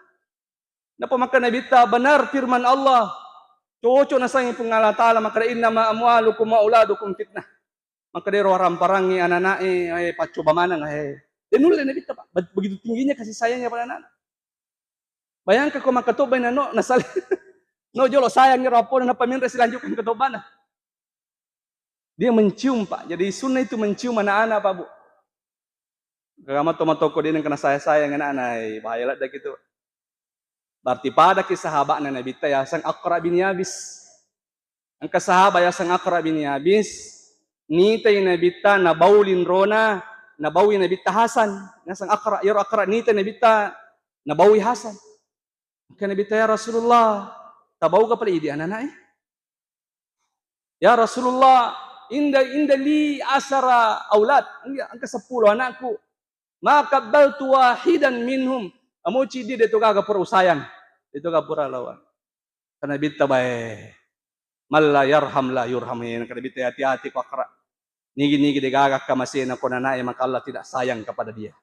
Na pamaka nabita benar firman Allah. Cucu na sa pangalatala maka inna ma amwalukum wa auladukum fitnah. Maka dero ramparangi ananae ay pacoba manang ay. Denul nabita Pak. Begitu tingginya kasih sayangnya pada anak. Bayangkan kau makatobay na no nasal. No jolo sayang ni rapor na pamirra silanjukan ko to bana. Dia mencium Pak. Jadi sunnah itu mencium anak-anak Pak Bu. Kagama tomatoko din kena saya-sayang anak-anak, bahaya lah dah gitu. Berarti pada kisahabat na Nabi ya sang Aqra bin Yabis. Ang kasahabat ya sang Aqra bin Yabis, nitay Nabi na bawlin rona, nabawi Nabi Hasan. Na sang Aqra, yor Aqra nitay Nabi nabawi Hasan. Kaya Nabi ya Rasulullah, tabaw ka pala idi anak eh. Ya Rasulullah, inda li asara aulad, ang ka-10 anakku. Makabaltu wahidan minhum. Amo cidi dito ka pura usayang. Dito ka pura lawan. Karena bita bae. Mal la yarham la yurhamin. Karena bita hati-hati ko Aqra. Nigi-nigi digagak ka masina ko na maka Allah tidak sayang kepada dia.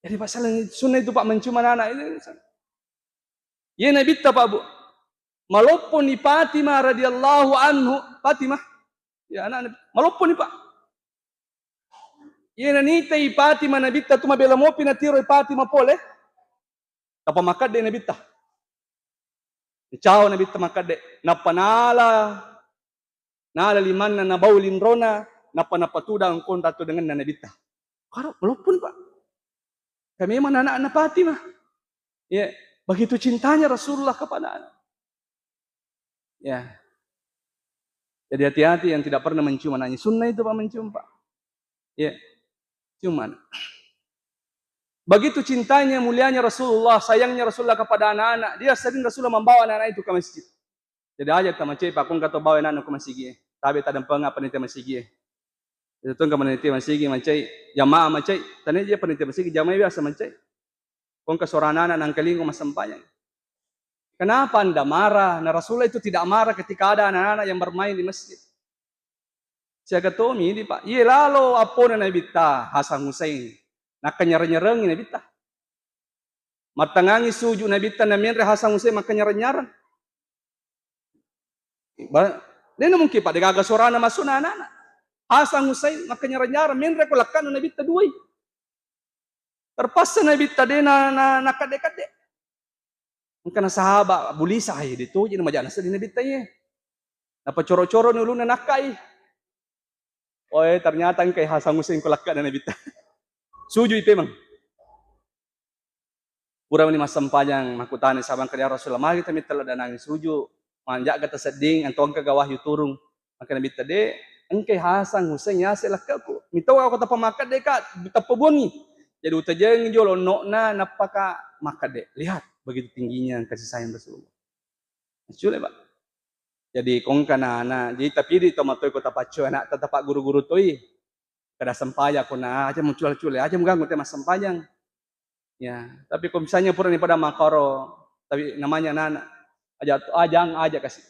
Jadi pasal sunnah itu Pak mencium anak ini. Ya Nabi Pak Bu. Malopun ni Fatimah radhiyallahu anhu. Fatimah. Ya anak malopun ni Pak. Ia nanita Fatimah Nabi tu mabela mo pinatiro Fatimah pole. Tapa makade Nabi ta. Icao Nabi ta makade. Napanala nala liman na nabawlin rona napanapatuda ang kontato dengan Nabi ta. Karo walaupun Pak. Kami memang anak-anak Fatimah. Ya, begitu cintanya Rasulullah kepada anak. Ya. Jadi hati-hati yang tidak pernah mencium anaknya. Sunnah itu Pak mencium Pak. Ya. Cuman begitu cintanya, mulianya Rasulullah, sayangnya Rasulullah kepada anak-anak, dia sering Rasulullah membawa anak-anak itu ke masjid. Jadi aja kita macam Pak, kung kata bawa anak-anak ke masjid. Tapi tak ada pengapa panitia masjid. Itu kan panitia masjid macam jamaah macam, tanya dia panitia masjid jamaah biasa macam. Kung kesorana anak nang kelingo masampanya. Kenapa Anda marah? Nah Rasulullah itu tidak marah ketika ada anak-anak yang bermain di masjid. Saya kata ini Pak, iya lalu apa na Nabi ta Hasan Hussein, nakanyarang-nyarang Nabi ta. Matangangi suju Nabi ta na minre Hasan Hussein makanyarang-nyarang. Dia mungkin Pak degaga sorana masuk na anak. Hasan Hussein makanyarang-nyarang minre ko lakan Nabi ta duay. Terpaksa Nabi ta de na nakade-kade. Karena sahabat bulisa ay dito jadi majana sa Nabi ta ye. Napacoro-coro ni ulun na nakai. Oh ternyata kay Hasan Hussein ko lakka na Nabi ta. Suju ipe mang. Pura ni masampayang makutani sabang kaya Rasulullah mari kita mitala danang suju. Manja kata seding antong kagawah yuturung. Maka Nabi ta de engkay Hasan Hussein ya selakka ko. Mitaw ako ta pamakat de ka tapoboni. Jadi utajeng jolo no na napaka makade. Lihat begitu tingginya kasih sayang Rasulullah. Sudah Pak. Jadi kong kana jadi tapi di tomatoy ko tapacho anak tatapak guru-guru toy. Kada sampaya ko na aja muncul-cule aja mengganggu tema sampayang. Ya, tapi kok misalnya pura ni pada makaro tapi namanya nana aja kasih.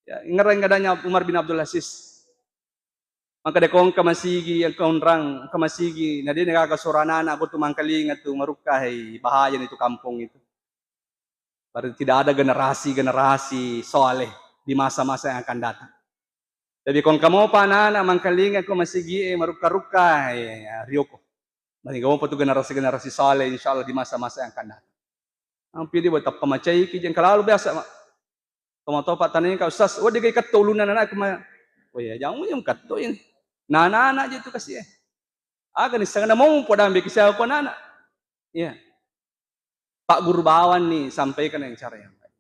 Ya, ngereng kadanya Umar bin Abdul Aziz. Maka de kong kamasigi ang kaunrang kamasigi na di nagakasurana na ako tumangkalingat tu marukahay bahaya nito kampung itu. Berarti tidak ada generasi soleh di masa-masa yang akan datang. Jadi kung kamo pa na mangkalingan ko masigi maruka-ruka Ryoko. Manigaw pa to generasi soleh insyaallah di masa-masa yang akan datang. Ang pili buat pamacay ki diyan kalalo biasa. Tomato pa tanin ka ustaz, o di kay katulunan na kuma. Oy, jangan mo yung katto yun. Nana aja itu kasi eh. Aga ni sana mo podambi kisah ko nana. Iya. Pak Guru Bawan nih sampaikan yang cara yang baik.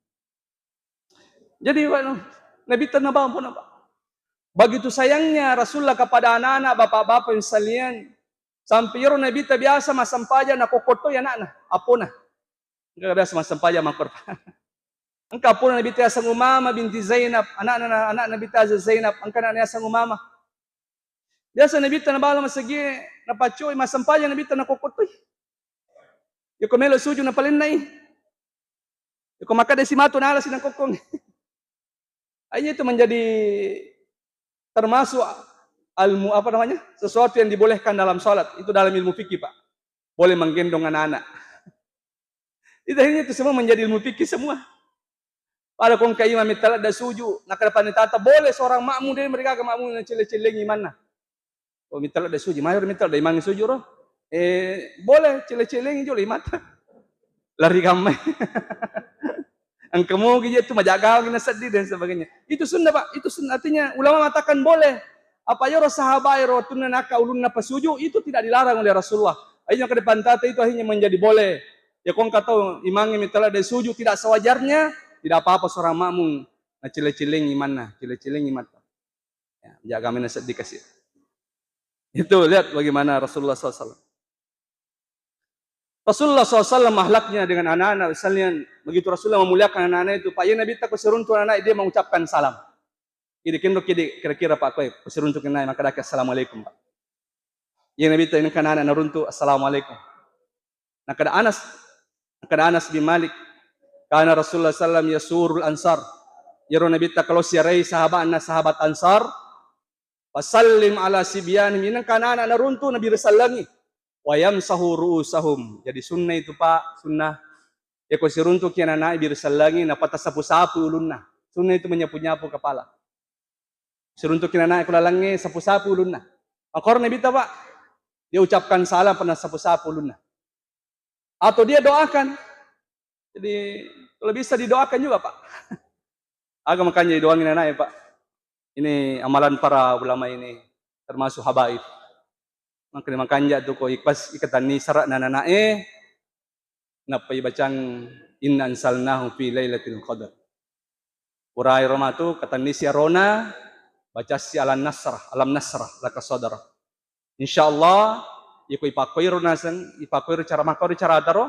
Jadi Nabi Tanabang pun apa? Begitu sayangnya Rasulullah kepada anak-anak, bapak-bapak yang sekalian. Sampai Nabi ta biasa masampaja nakokoto ya anak-anak. Apo na? Enggak biasa masampaja makorpa. Engkau pun Nabi ta sang Umama binti Zainab, anak Nabi ta Zainab, angka anak sang Umama. Biasa Nabi ta nabala masagi napachoy masampaja Nabi ta nakokoto. Yung kumelo suju na palinay. Yung kumakadesimato na alas ng kokong. Ayah itu menjadi termasuk sesuatu yang dibolehkan dalam sholat. Itu dalam ilmu fikih Pak. Boleh menggendong anak-anak. Itu semua menjadi ilmu fikih semua. Pada kong kay imam mitala da suju, nakadapan ni tata, boleh seorang makmum dari mereka ke makmum na cile-ciling iman na. O mitala da suju, mayor mitala da imang suju ro. Boleh cile-ciling jo mata. Lari kamay. Ang kamu gitu majaga gina sedih dan sebagainya. Itu sunnah Pak, itu sunnah. Artinya ulama mengatakan boleh. Apa yoro sahabat yoro tunna naka ulun na pasuju itu tidak dilarang oleh Rasulullah. Akhirnya ke depan tata itu akhirnya menjadi boleh. Ya kong kata imangnya mitala dari sujud tidak sewajarnya, tidak apa-apa seorang makmum. Nah cile-ciling iman nah, cile-ciling iman. Ya, jaga mina dikasih. Itu lihat bagaimana Rasulullah SAW. Rasulullah SAW ahlaknya dengan anak-anak. Misalnya begitu Rasulullah memuliakan anak-anak itu, Pak ya Nabi tak seruntuk anak dia mengucapkan salam. Kira-kira Pak Koy, seruntuk anak maka dak assalamualaikum Pak. Ya Nabi tak ini kan anak naruntuk assalamualaikum. Nah kada Anas bin Malik, karena Rasulullah SAW yasurul ansar. Ya Nabi tak kalau siarai sahabat ansar, Wasallim ala sibyanim, ini kan anak naruntuk Nabi resalangi. Wayam sahuru sahum. Jadi sunnah itu Pak, sunnah. Ya kau seruntuk yang anak birsalangi, napa sapu-sapu ulunna. Sunnah itu menyapu-nyapu kepala. Seruntuk yang anak kulalangi sapu-sapu ulunna. Akor Nabi Pak, dia ucapkan salam pernah sapu-sapu ulunna. Atau dia doakan. Jadi kalau bisa didoakan juga Pak. Agak makanya doangin anak ya Pak. Ini amalan para ulama ini, termasuk habaib. Makanya tu ko ikatan ni sarak nananae napa ibacang inna ansalnahu fi lailatul qadar. Urai Roma tu kata ni si Arona baca si alam nasrah laka saudara. Insyaallah iku ipakoy ronasan ipakoy cara makori cara daro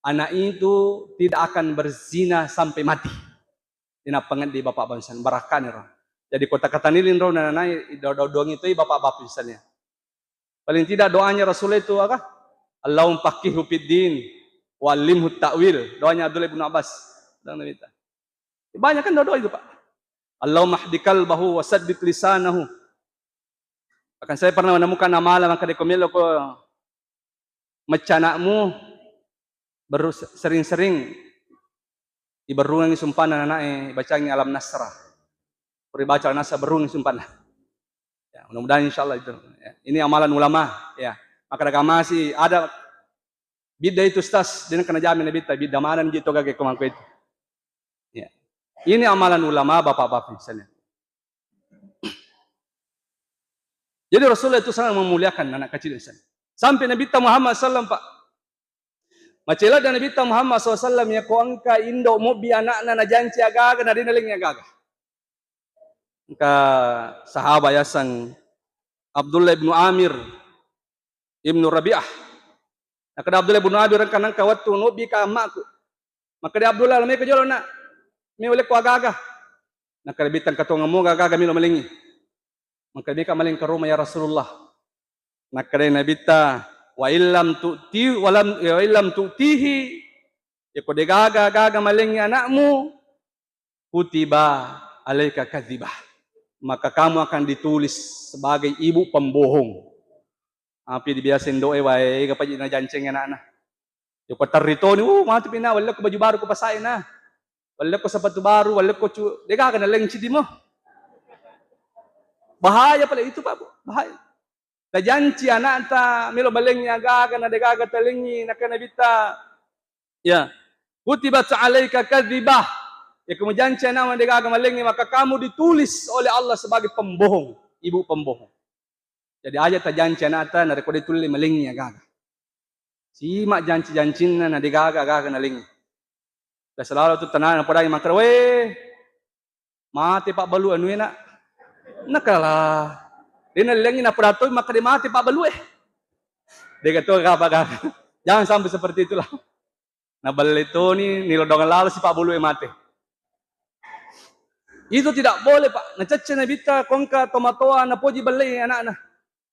anak itu tidak akan berzina sampai mati. Dina pengen di bapak bangsan barakan ro. Jadi kota kata nilin ro nananae doang itu bapak-bapak misalnya. Paling tidak doanya Rasulullah itu apa? Allahumma faqihu fid din wa 'allimhu ta'wil. Doanya Abdullah bin Abbas. Banyak kan doa itu, Pak. Allahumma hdi qalbahu wa saddid lisanahu. Akan saya pernah menemukan amalan maka dikomelo ko mecanakmu sering-sering iberungan sumpanan anake bacanya alam nasrah. Puri baca nasrah berungan sumpanan. Ya, mudah-mudahan insyaallah itu. Ya. Ini amalan ulama, ya. Maka masih ada bid'ah itu ustaz, dia kena jamin bid'ah mana gitu gage komangko itu. Ya. Ini amalan ulama bapak-bapak misalnya. Jadi Rasulullah itu sangat memuliakan anak kecil misalnya. Sampai Nabi Muhammad SAW Pak. Macela dan Nabi Muhammad SAW ya ko angka indo mo bi anakna na janci agaga na dinaling agaga. Ka sahabat yasang Abdullah bin Amir ibnu Rabi'ah. Nah, kada Abdullah bin Amir kanang kawatu no bi ka amaku. Maka di Abdullah lamay ko jolo na. Mi ule ko agaga. Nah, karabitan katonga mo agaga mi malingi. Maka di ka maling ka rumah ya Rasulullah. Nah, kada nabita wa illam tu'tihi ya ko degaga malingi anakmu kutiba alaika kadzibah. Maka kamu akan ditulis sebagai ibu pembohong. Api dibiasin doe wae kapag inajanceng anak-anak. Yung katarito ni, mati pina, wala ko baju baru ko pasain na. Wala ko sapato baru, wala ko deka ka na lang chidi mo. Bahaya pala itu Pak, bahaya. Tajanci anak ta milo baleng niya gaga na deka ka talingi nakanabita. Ya. Kutibat alaika kadzibah. Ya kemudian cina mereka malingi maka kamu ditulis oleh Allah sebagai pembohong, ibu pembohong. Jadi ayat janji nata na rekode tulis malingi agaga. Si mak janci-jancinna na digaga agaga nalingi. Da selalu tu tanan pada yang makar we. Mati Pak Balu anu na. Nakala. Dina lengi na prato maka di mati Pak Balu Dia kata gaga. Jangan sampai seperti itulah. Nah bal itu ni nilodongan lalu si Pak Balu mati. Itu tidak boleh Pak. Nacaca na bita kongka tomatoa na poji balay anak-anak.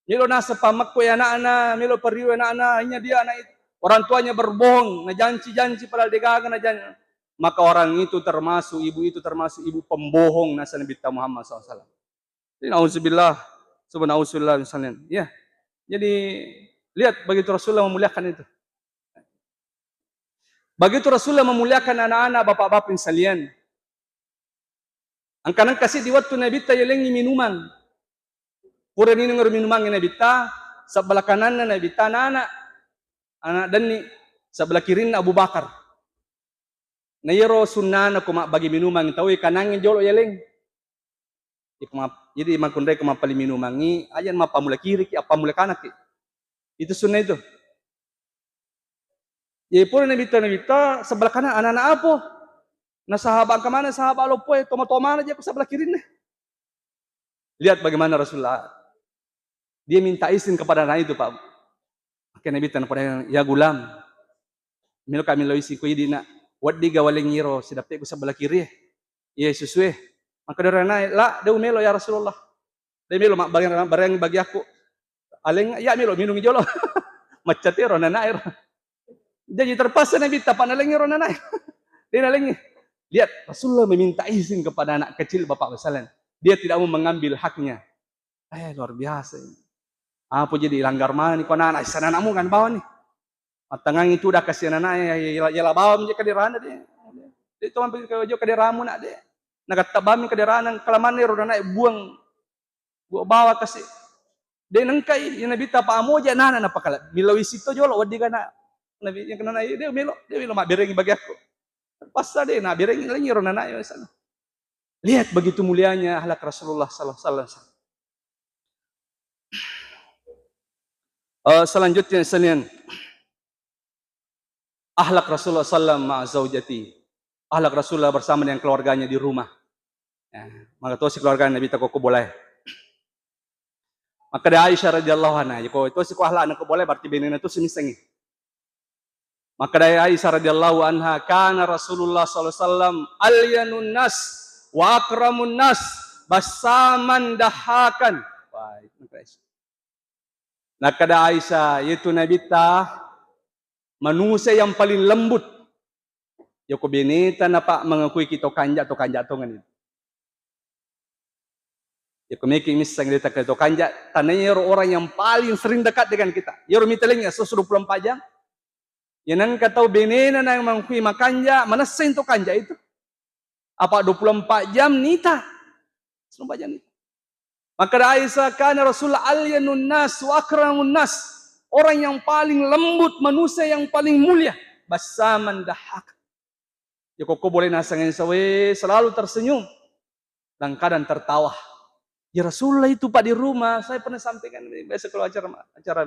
Milo nasa pamakko anak-anak, milo pariu anak-anak, hanya dia anak itu. Orang tuanya berbohong, na janji-janji padahal degaga na janji. Maka orang itu termasuk ibu pembohong nasa Nabi Muhammad SAW. Jadi nauzubillah, subhanallah misalnya. Ya. Jadi lihat begitu Rasulullah memuliakan itu. Begitu Rasulullah memuliakan anak-anak bapak-bapak sekalian. Ang kanang kasi di waktu Nabi ta yelengi minuman. Pura ni ngor minuman ni Nabi ta, sa belah kanan na Nabi ta anak dan ni sa belah kiri na Abu Bakar. Na yero sunnah na kuma bagi minuman tawi kanang jolo yeleng. Jadi makundai kuma pali minuman ni ayan mapamula kiri ki apamula kanan ki. Itu sunnah itu. Jadi pun Nabi sebelah kanan anak-anak apa? Nah sahabat kemana sahabat lo poe toma-toma aja aku sebelah kiri nih. Lihat bagaimana Rasulullah. Dia minta izin kepada anak itu Pak. Maka Nabi pada ya gulam. Milo kami lo isi kuy dina. Wadi gawaling ngiro sidapte ko sebelah kiri. Iya sesuai. Maka dia naik lah dia melo ya Rasulullah. Dia melo barang bagi aku. Aleng ya melo minum jolo. Macatero na nair. Jadi terpaksa Nabi tapan alengi ro na nair. Dia alengi. Lihat Rasulullah meminta izin kepada anak kecil Bapak Wasallam. Dia tidak mau mengambil haknya. Luar biasa ini. Apa jadi langgar mana nih kau anak sana anakmu kan bawa nih. Matangang itu udah kasih anaknya ya bawa menjadi kaderana dia. Dia cuma pergi ke kaderamu nak dia. Nak kata bami kaderana kelaman nih roda naik buang bawa kasih. Dia nengkai yang Nabi tapa amo aja nana apa kala. Milo isito jolo wadi kana Nabi yang kena dia milo mak berengi bagi aku. Pas deh nah berengi lagi roda naik sana. Lihat begitu mulianya akhlak Rasulullah sallallahu alaihi wasallam. Selanjutnya sekalian, akhlak Rasulullah sallam ma'a zaujati. Akhlak Rasulullah bersama dengan keluarganya di rumah. Ya, maka tu si keluarga Nabi tak kau boleh. Maka dari Aisyah radhiyallahu anha, jika itu si akhlak anak boleh berarti benina itu semisengi. Maka dari Aisyah radhiyallahu anha, kana Rasulullah sallallahu alaihi wasallam alyanun nas wa akramun nas basaman dahakan. Baik, nah kada Aisyah yaitu Nabi manusia yang paling lembut. Yoko binita na pak mengakui kita kanja atau kanja tongan itu. Yoko making misang kita kita kanja tananya orang yang paling sering dekat dengan kita. Yoro mitelingnya 24 jam. Yang kata tahu binena na yang mengakui makanja mana sen to kanja itu? Apa 24 jam nita? 24 jam nita. Maka Aisyah kana Rasulullah alyanun nas wa akramun nas. Orang yang paling lembut, manusia yang paling mulia. Basaman dahak. Ya kok boleh nasangin sawe selalu tersenyum dan kadang tertawa. Ya Rasulullah itu Pak di rumah, saya pernah sampaikan biasa kalau acara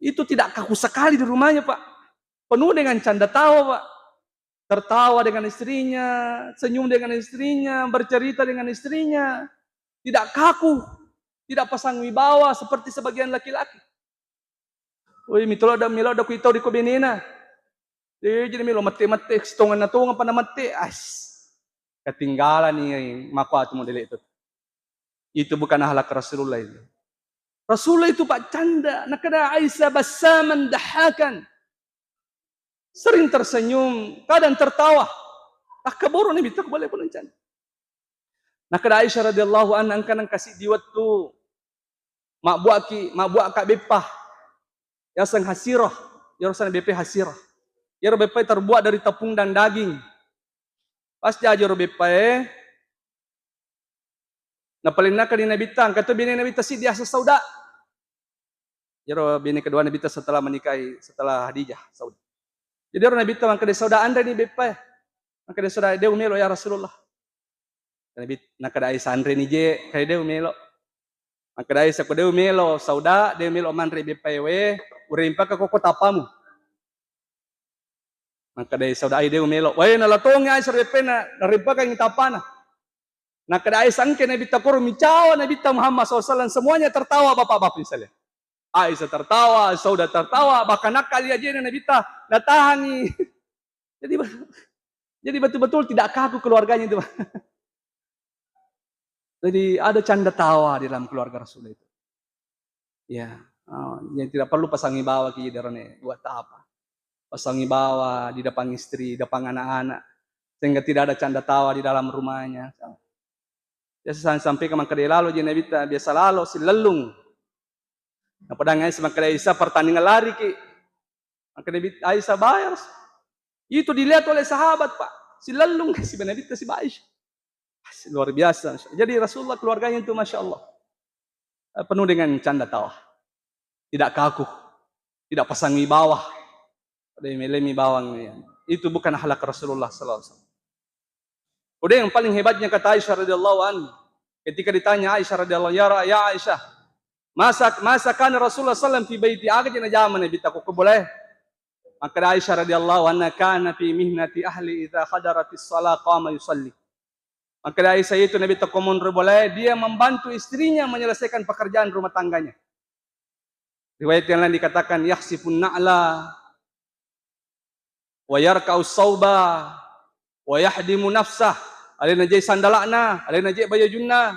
itu tidak kaku sekali di rumahnya Pak. Penuh dengan canda tawa Pak. Tertawa dengan istrinya, senyum dengan istrinya, bercerita dengan istrinya. Tidak kaku, tidak pasang wibawa seperti sebagian laki-laki. Woi, milo ada kuitau di kobenena. Jadi milo mati setongan na tungan pa na mati. Ketinggalan nih makuat model itu. Itu bukan akhlak Rasulullah itu. Rasulullah itu Pak canda, nakada Aisyah basaman dahakan. Sering tersenyum, kadang tertawa. Tak kaburu nih bitak boleh pun canda. Nah kada Aisyah radhiyallahu anha angkan kasih diwat tu mak buat kak bepah ya sang hasirah ya sang BP hasirah ya BP terbuat dari tepung dan daging pas jajar BP na palina ka ni nabitang kato bini nabita si dia sauda ya bini kedua nabita setelah menikahi setelah Hadijah sauda jadi orang nabita mangka de sauda anda ni BP mangka de sauda dia umelo ya Rasulullah Nabi nakadai sandre ni je kay de umelo nakadai sa ko de umelo sauda de umelo manre bepawe urimpa ka ko tapamu nakadai sauda ai de umelo way nalatong ay sa repena narimpa ka ng tapana nakadai sangke Nabi takoro micawa Nabi Muhammad SAW semuanya tertawa bapak-bapak misalnya Aisyah tertawa sauda tertawa bahkan nakal aja Nabi natahani jadi betul-betul tidak kaku keluarganya itu Jadi ada canda tawa di dalam keluarga Rasul itu. Ya, yang tidak perlu pasangi bawa ke darane buat apa? Pasangi bawa di depan istri, depan anak-anak, sehingga tidak ada canda tawa di dalam rumahnya. Biasa sampai ke mangkade lalu jadi Nabi biasa lalu si lelung. Nah padahal semakin Aisyah pertandingan lari ki, maka Nabi Aisyah bayar. Itu dilihat oleh sahabat Pak, si lelung si Nabi si Aisyah. Luar biasa. Jadi Rasulullah keluarganya itu Masya Allah. Penuh dengan canda tawa. Tidak kaku. Tidak pasang bawah. Ada melemi bawang. Itu bukan akhlak Rasulullah sallallahu alaihi wasallam. Udah yang paling hebatnya kata Aisyah radhiyallahu anha. Ketika ditanya Aisyah radhiyallahu anha, ya Aisyah, masa kan Rasulullah sallallahu alaihi wasallam fi baiti agak na zaman Nabi takut boleh. Maka Aisyah radhiyallahu anha kana fi mihnati ahli idza hadaratis shalah qama yusalli. Maka Aisyah itu Nabi takomun boleh dia membantu istrinya menyelesaikan pekerjaan rumah tangganya. Riwayat yang lain dikatakan yakhsifun na'la wa yarka'us sauba wa yahdimu nafsah. Alena jai sandalakna, alena jai bayajunna.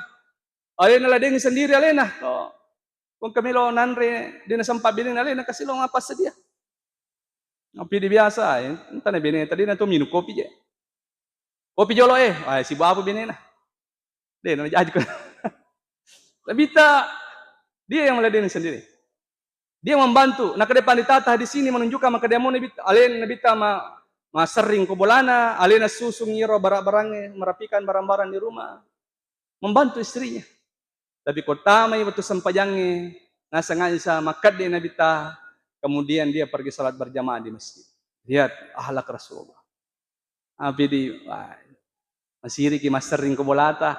Alena ladeng sendiri alena. Kung kamilo nanre dina sampa bilin alena kasi lo ngapas dia. Ngopi di biasa, entah na bini tadi na to minum kopi je. Kopi jolo ay si babu bini na. Deh na jadi ko. Labita dia yang meladeni sendiri. Dia membantu. Nak depan ditata di sini menunjukkan maka dia mau nabita alen nabita sering kubolana, alena susung ngiro barang-barangnya, merapikan barang-barang di rumah. Membantu istrinya. Tapi kota mai waktu sampajangnya nasa ngaisa makat dia nabita. Kemudian dia pergi salat berjamaah di masjid. Lihat akhlak Rasulullah. Abi di masiri ki masering ko bolata.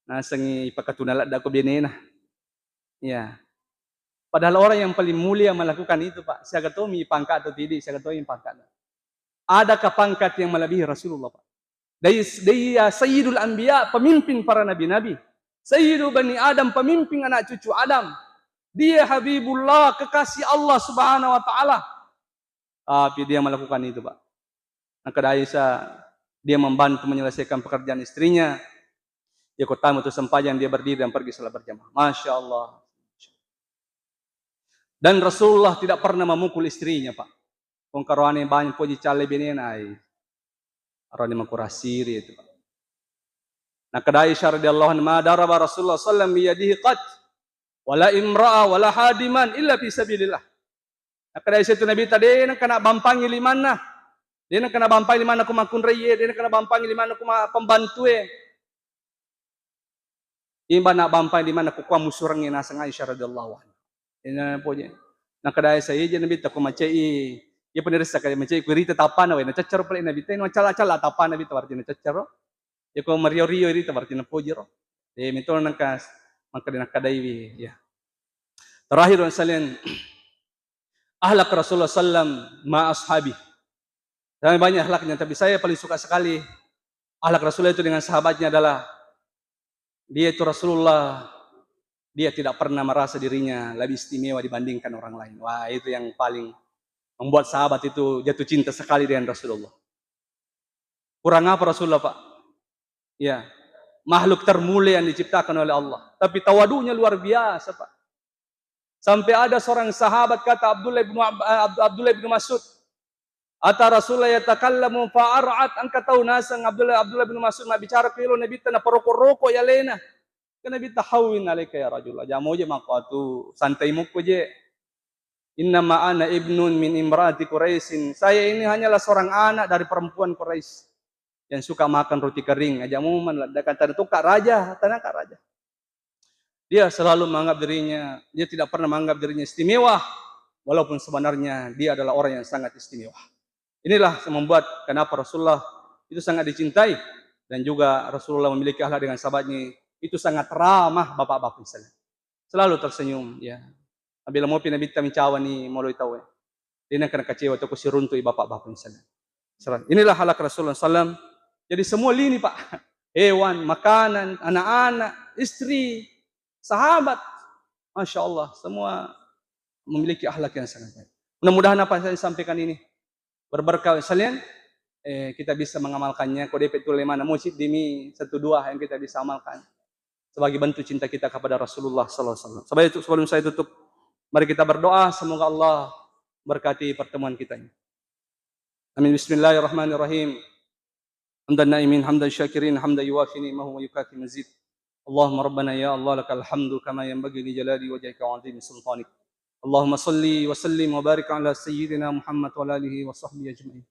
Nasangi ipakatunalat da ko binena. Ya. Padahal orang yang paling mulia melakukan itu, Pak. Saya kata mi pangkat atau tidak, saya kata mi pangkat. Adakah pangkat yang melebihi Rasulullah, Pak? Dia Sayyidul Anbiya, pemimpin para nabi-nabi. Sayyidu Bani Adam, pemimpin anak cucu Adam. Dia Habibullah, kekasih Allah Subhanahu wa taala. Tapi dia melakukan itu, Pak. Maka Aisyah dia membantu menyelesaikan pekerjaan istrinya. Dia kota itu sempajan dia berdiri dan pergi salat berjamaah. Masya Allah. Dan Rasulullah tidak pernah memukul istrinya, Pak. Kung karoane banyak puji cale binena ai. Arane makurasiri itu, Pak. Nah, Aisyah radhiyallahu anha daraba Rasulullah sallallahu alaihi wasallam biyadihi qat wala imra'a wala hadiman illa fi sabilillah. Nah, Aisyah itu Nabi tadi nak kena bampangi limana. Dia nak kena bampangi limana kumakun reye, dia nak kena bampangi limana kuma pembantue. Imba nak bampangi limana kukuam musurangnya nasang Aisyah radhiyallahu anha. Ina poje. Nak Aisyah je Nabi tak kumacai. Ia penirsa kaya macai kurita tapan na cacar pala Nabi tay no cala-cala tapan Nabi tawarti na cacaro. Ya ko Mario iri tawarti na pojero. Mitol nang kas maka kadai ya. Terakhir sekalian akhlak Rasulullah sallam ma ashabi. Dan banyak akhlaknya tapi saya paling suka sekali akhlak Rasulullah itu dengan sahabatnya adalah dia itu Rasulullah dia tidak pernah merasa dirinya lebih istimewa dibandingkan orang lain. Wah, itu yang paling membuat sahabat itu jatuh cinta sekali dengan Rasulullah. Kurang apa Rasulullah, Pak? Ya, makhluk termulia yang diciptakan oleh Allah. Tapi tawadunya luar biasa, Pak. Sampai ada seorang sahabat kata Abdullah bin Mas'ud. Ata Rasulullah yatakallamu fa'ar'at angka tahu nasang Abdullah bin Mas'ud nak bicara ke lo Nabi tanah perokok-rokok ya lena. Kena Nabi tahawin alaika ya Rasulullah. Jamu je makatu santai muku je. Innama ana ibnun min imraati Quraisyin. Saya ini hanyalah seorang anak dari perempuan Quraisy yang suka makan roti kering. Ajamu kata itu kak raja, tanah kak raja. Dia selalu menganggap dirinya, dia tidak pernah menganggap dirinya istimewa, walaupun sebenarnya dia adalah orang yang sangat istimewa. Inilah yang membuat kenapa Rasulullah itu sangat dicintai dan juga Rasulullah memiliki akhlak dengan sahabatnya itu sangat ramah bapak-bapak misalnya. Selalu tersenyum, ya. Bila mau pindah bita mencawan ni mulai tahu. Dia nak kena kecewa atau kusiruntui bapak-bapak misalnya. Inilah akhlak Rasulullah SAW. Jadi semua lini Pak, hewan, makanan, anak-anak, istri, sahabat, masya Allah, semua memiliki akhlak yang sangat baik. Mudah-mudahan apa yang saya sampaikan ini berberkah sekalian. Kita bisa mengamalkannya. Kode petul mana masjid demi 1-2 yang kita bisa amalkan sebagai bentuk cinta kita kepada Rasulullah SAW. Sebelum saya tutup, mari kita berdoa semoga Allah berkati pertemuan kita ini. Amin. Bismillahirrahmanirrahim. Hamdan naimin, hamdan syakirin, hamdan yuwafi ni'mahu wa yukafi mazid. Allahumma rabbana ya Allah lakal hamdu kama yanbaghi li jalali wajhika wa 'azimi sultanik. Allahumma salli wa sallim wa barik ala sayyidina Muhammad wa alihi wa sahbihi ajma'in.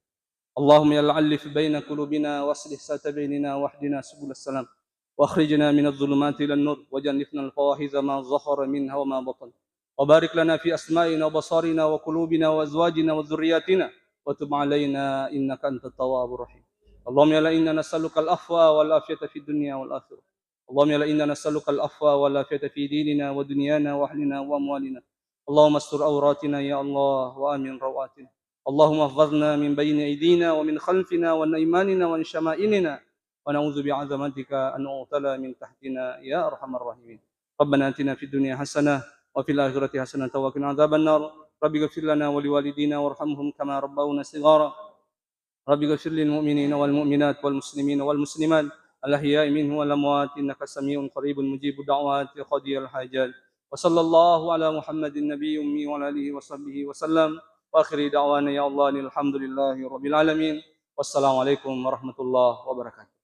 Allahumma ya al'alif baina qulubina wa aslih sata bainina wa ahdina subul salam wa akhrijna min adh-dhulumati ila an-nur wa jannibna al-fawahiza ma dhahara minha wa ma batan. Wa barik lana fi asma'ina wa basarina wa qulubina wa azwajina wa dhurriyyatina wa tub 'alaina innaka antat tawwabur rahim. Allahumma ya la inna nas'aluka al-afwa wal afiyata fid dunya wal akhirah. Allahumma ya la inna nas'aluka al-afwa wal afiyata fi dinina wa dunyana wa ahlina wa amwalina. Allahumma astur awratina ya Allah wa amin rawatina. اللهم احفظنا من بين أيدينا ومن خلفنا وعن أيماننا وعن شمائلنا ونعوذ بعظمتك أن نغتال من تحتنا يا أرحم الراحمين. ربنا آتنا في الدنيا حسنة وفي الآخرة حسنة وقنا عذاب النار. رب اغفر لنا ولوالدينا وارحمهم كما ربونا صغارا. رب اغفر للمؤمنين والمؤمنات والمسلمين والمسلمات الأحياء منهم والأموات إنك سميع قريب مجيب الدعوات قاضي الحاجات. وصلى الله على محمد النبي الأمي وعلى آله وصحبه وسلم. وآخر دعوانا يا الله الحمد لله رب العالمين. والسلام عليكم ورحمة الله وبركاته.